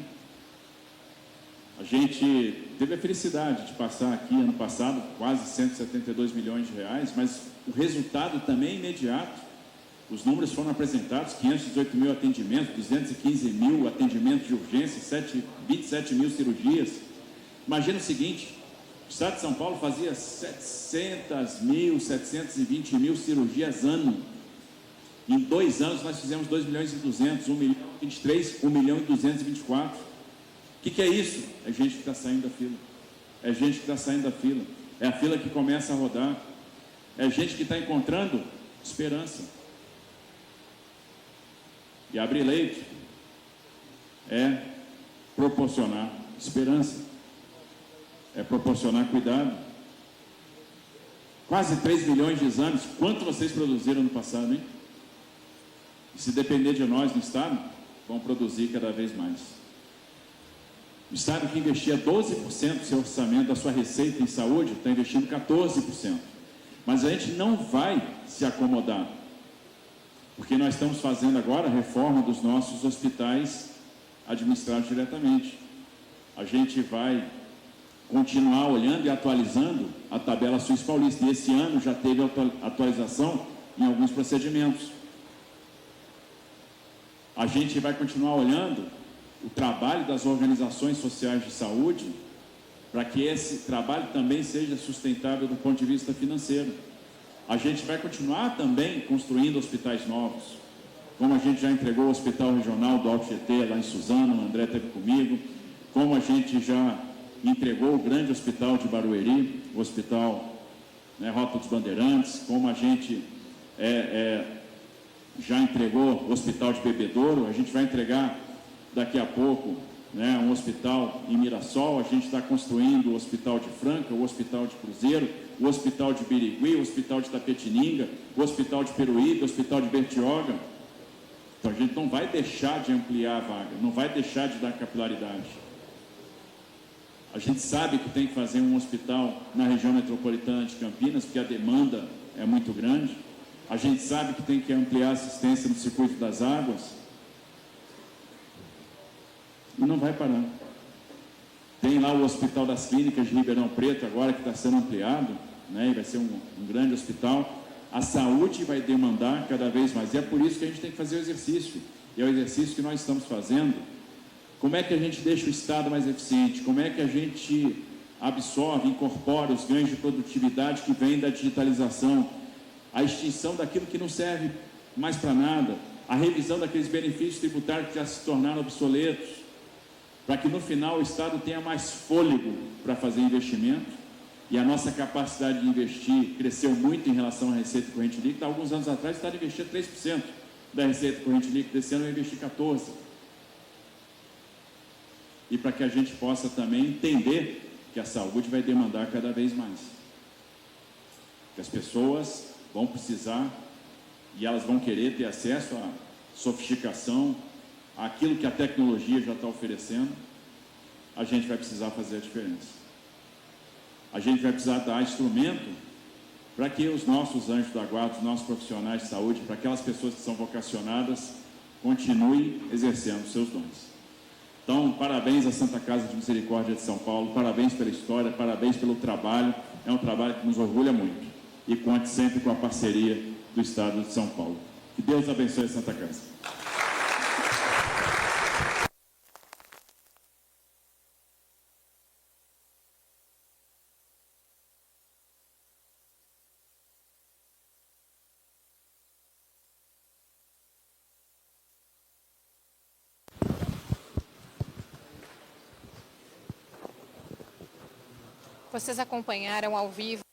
A gente teve a felicidade de passar aqui, ano passado, quase 172 milhões de reais, mas o resultado também é imediato. Os números foram apresentados, 518 mil atendimentos, 215 mil atendimentos de urgência, 27 mil cirurgias. Imagina o seguinte, o Estado de São Paulo fazia 700 mil, 720 mil cirurgias ano. Em 2 anos nós fizemos 2 milhões e 200, 1 milhão e 23, 1 milhão e 224. O que é isso? É gente que está saindo da fila. É gente que está saindo da fila. É a fila que começa a rodar. É gente que está encontrando esperança. E abrir leito é proporcionar esperança. É proporcionar cuidado. Quase 3 milhões de exames. Quanto vocês produziram no passado, hein? E se depender de nós no Estado, vão produzir cada vez mais. O Estado que investia 12% do seu orçamento, da sua receita em saúde, está investindo 14%. Mas a gente não vai se acomodar, porque nós estamos fazendo agora a reforma dos nossos hospitais administrados diretamente. A gente vai continuar olhando e atualizando a tabela SUS paulista. E esse ano já teve atualização em alguns procedimentos. A gente vai continuar olhando o trabalho das organizações sociais de saúde, para que esse trabalho também seja sustentável do ponto de vista financeiro. A gente vai continuar também construindo hospitais novos, como a gente já entregou o Hospital Regional do Alto GT lá em Suzano, o André esteve comigo, como a gente já entregou o grande hospital de Barueri, o Hospital Rota dos Bandeirantes, como a gente já entregou o Hospital de Bebedouro, a gente vai entregar daqui a pouco, um hospital em Mirassol, a gente está construindo o Hospital de Franca, o Hospital de Cruzeiro, o Hospital de Birigui, o Hospital de Tapetininga, o Hospital de Peruíbe, o Hospital de Bertioga. Então a gente não vai deixar de ampliar a vaga, não vai deixar de dar capilaridade. A gente sabe que tem que fazer um hospital na região metropolitana de Campinas, porque a demanda é muito grande. A gente sabe que tem que ampliar a assistência no circuito das águas. E não vai parar. Tem lá o Hospital das Clínicas de Ribeirão Preto, agora que está sendo ampliado, e vai ser um grande hospital. A saúde vai demandar cada vez mais. E é por isso que a gente tem que fazer o exercício. E é o exercício que nós estamos fazendo. Como é que a gente deixa o Estado mais eficiente? Como é que a gente absorve, incorpora os ganhos de produtividade que vêm da digitalização? A extinção daquilo que não serve mais para nada. A revisão daqueles benefícios tributários que já se tornaram obsoletos. Para que no final o Estado tenha mais fôlego para fazer investimento, e a nossa capacidade de investir cresceu muito em relação à receita corrente líquida. Alguns anos atrás o Estado investia 3% da receita corrente líquida, esse ano vai investir 14%. E para que a gente possa também entender que a saúde vai demandar cada vez mais. que as pessoas vão precisar e elas vão querer ter acesso à sofisticação, àquilo que a tecnologia já está oferecendo. A gente vai precisar fazer a diferença. A gente vai precisar dar instrumento para que os nossos anjos da guarda, os nossos profissionais de saúde, para aquelas pessoas que são vocacionadas, continuem exercendo seus dons. Então, parabéns à Santa Casa de Misericórdia de São Paulo, parabéns pela história, parabéns pelo trabalho. É um trabalho que nos orgulha muito. E conte sempre com a parceria do Estado de São Paulo. Que Deus abençoe a Santa Casa. Vocês acompanharam ao vivo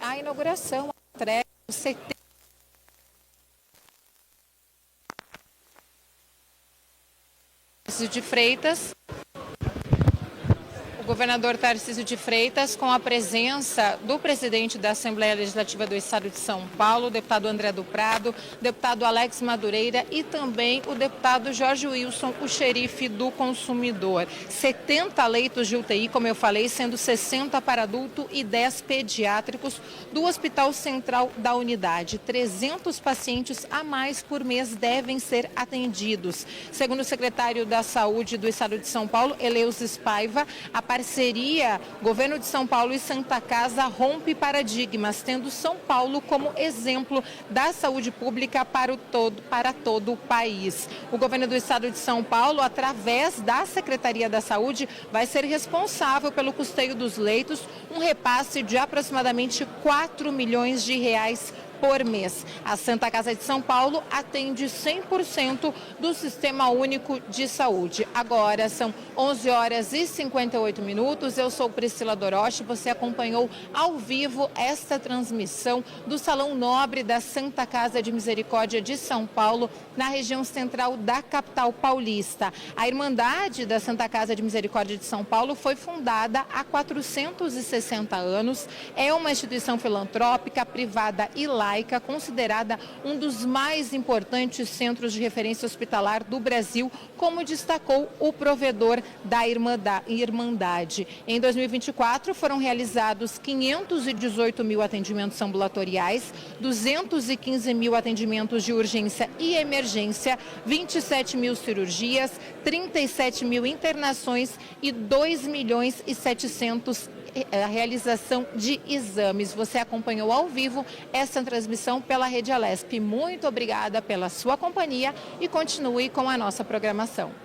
a inauguração, a entrega do CT de Freitas. O governador Tarcísio de Freitas, com a presença do presidente da Assembleia Legislativa do Estado de São Paulo, o deputado André do Prado, deputado Alex Madureira e também o deputado Jorge Wilson, o xerife do consumidor. 70 leitos de UTI, como eu falei, sendo 60 para adulto e 10 pediátricos do Hospital Central da unidade. 300 pacientes a mais por mês devem ser atendidos. Segundo o secretário da Saúde do Estado de São Paulo, Eleusis Paiva, a parceria Governo de São Paulo e Santa Casa rompe paradigmas, tendo São Paulo como exemplo da saúde pública para todo o país. O governo do Estado de São Paulo, através da Secretaria da Saúde, vai ser responsável pelo custeio dos leitos, um repasse de aproximadamente 4 milhões de reais por mês. A Santa Casa de São Paulo atende 100% do Sistema Único de Saúde. Agora são 11 horas e 58 minutos. Eu sou Priscila Doroche. Você acompanhou ao vivo esta transmissão do Salão Nobre da Santa Casa de Misericórdia de São Paulo, na região central da capital paulista. A Irmandade da Santa Casa de Misericórdia de São Paulo foi fundada há 460 anos. É uma instituição filantrópica, privada e laica, considerada um dos mais importantes centros de referência hospitalar do Brasil, como destacou o provedor da Irmandade. Em 2024, foram realizados 518 mil atendimentos ambulatoriais, 215 mil atendimentos de urgência e emergência, 27 mil cirurgias, 37 mil internações e 2 milhões e 700 a realização de exames. Você acompanhou ao vivo essa transmissão pela Rede Alesp. Muito obrigada pela sua companhia e continue com a nossa programação.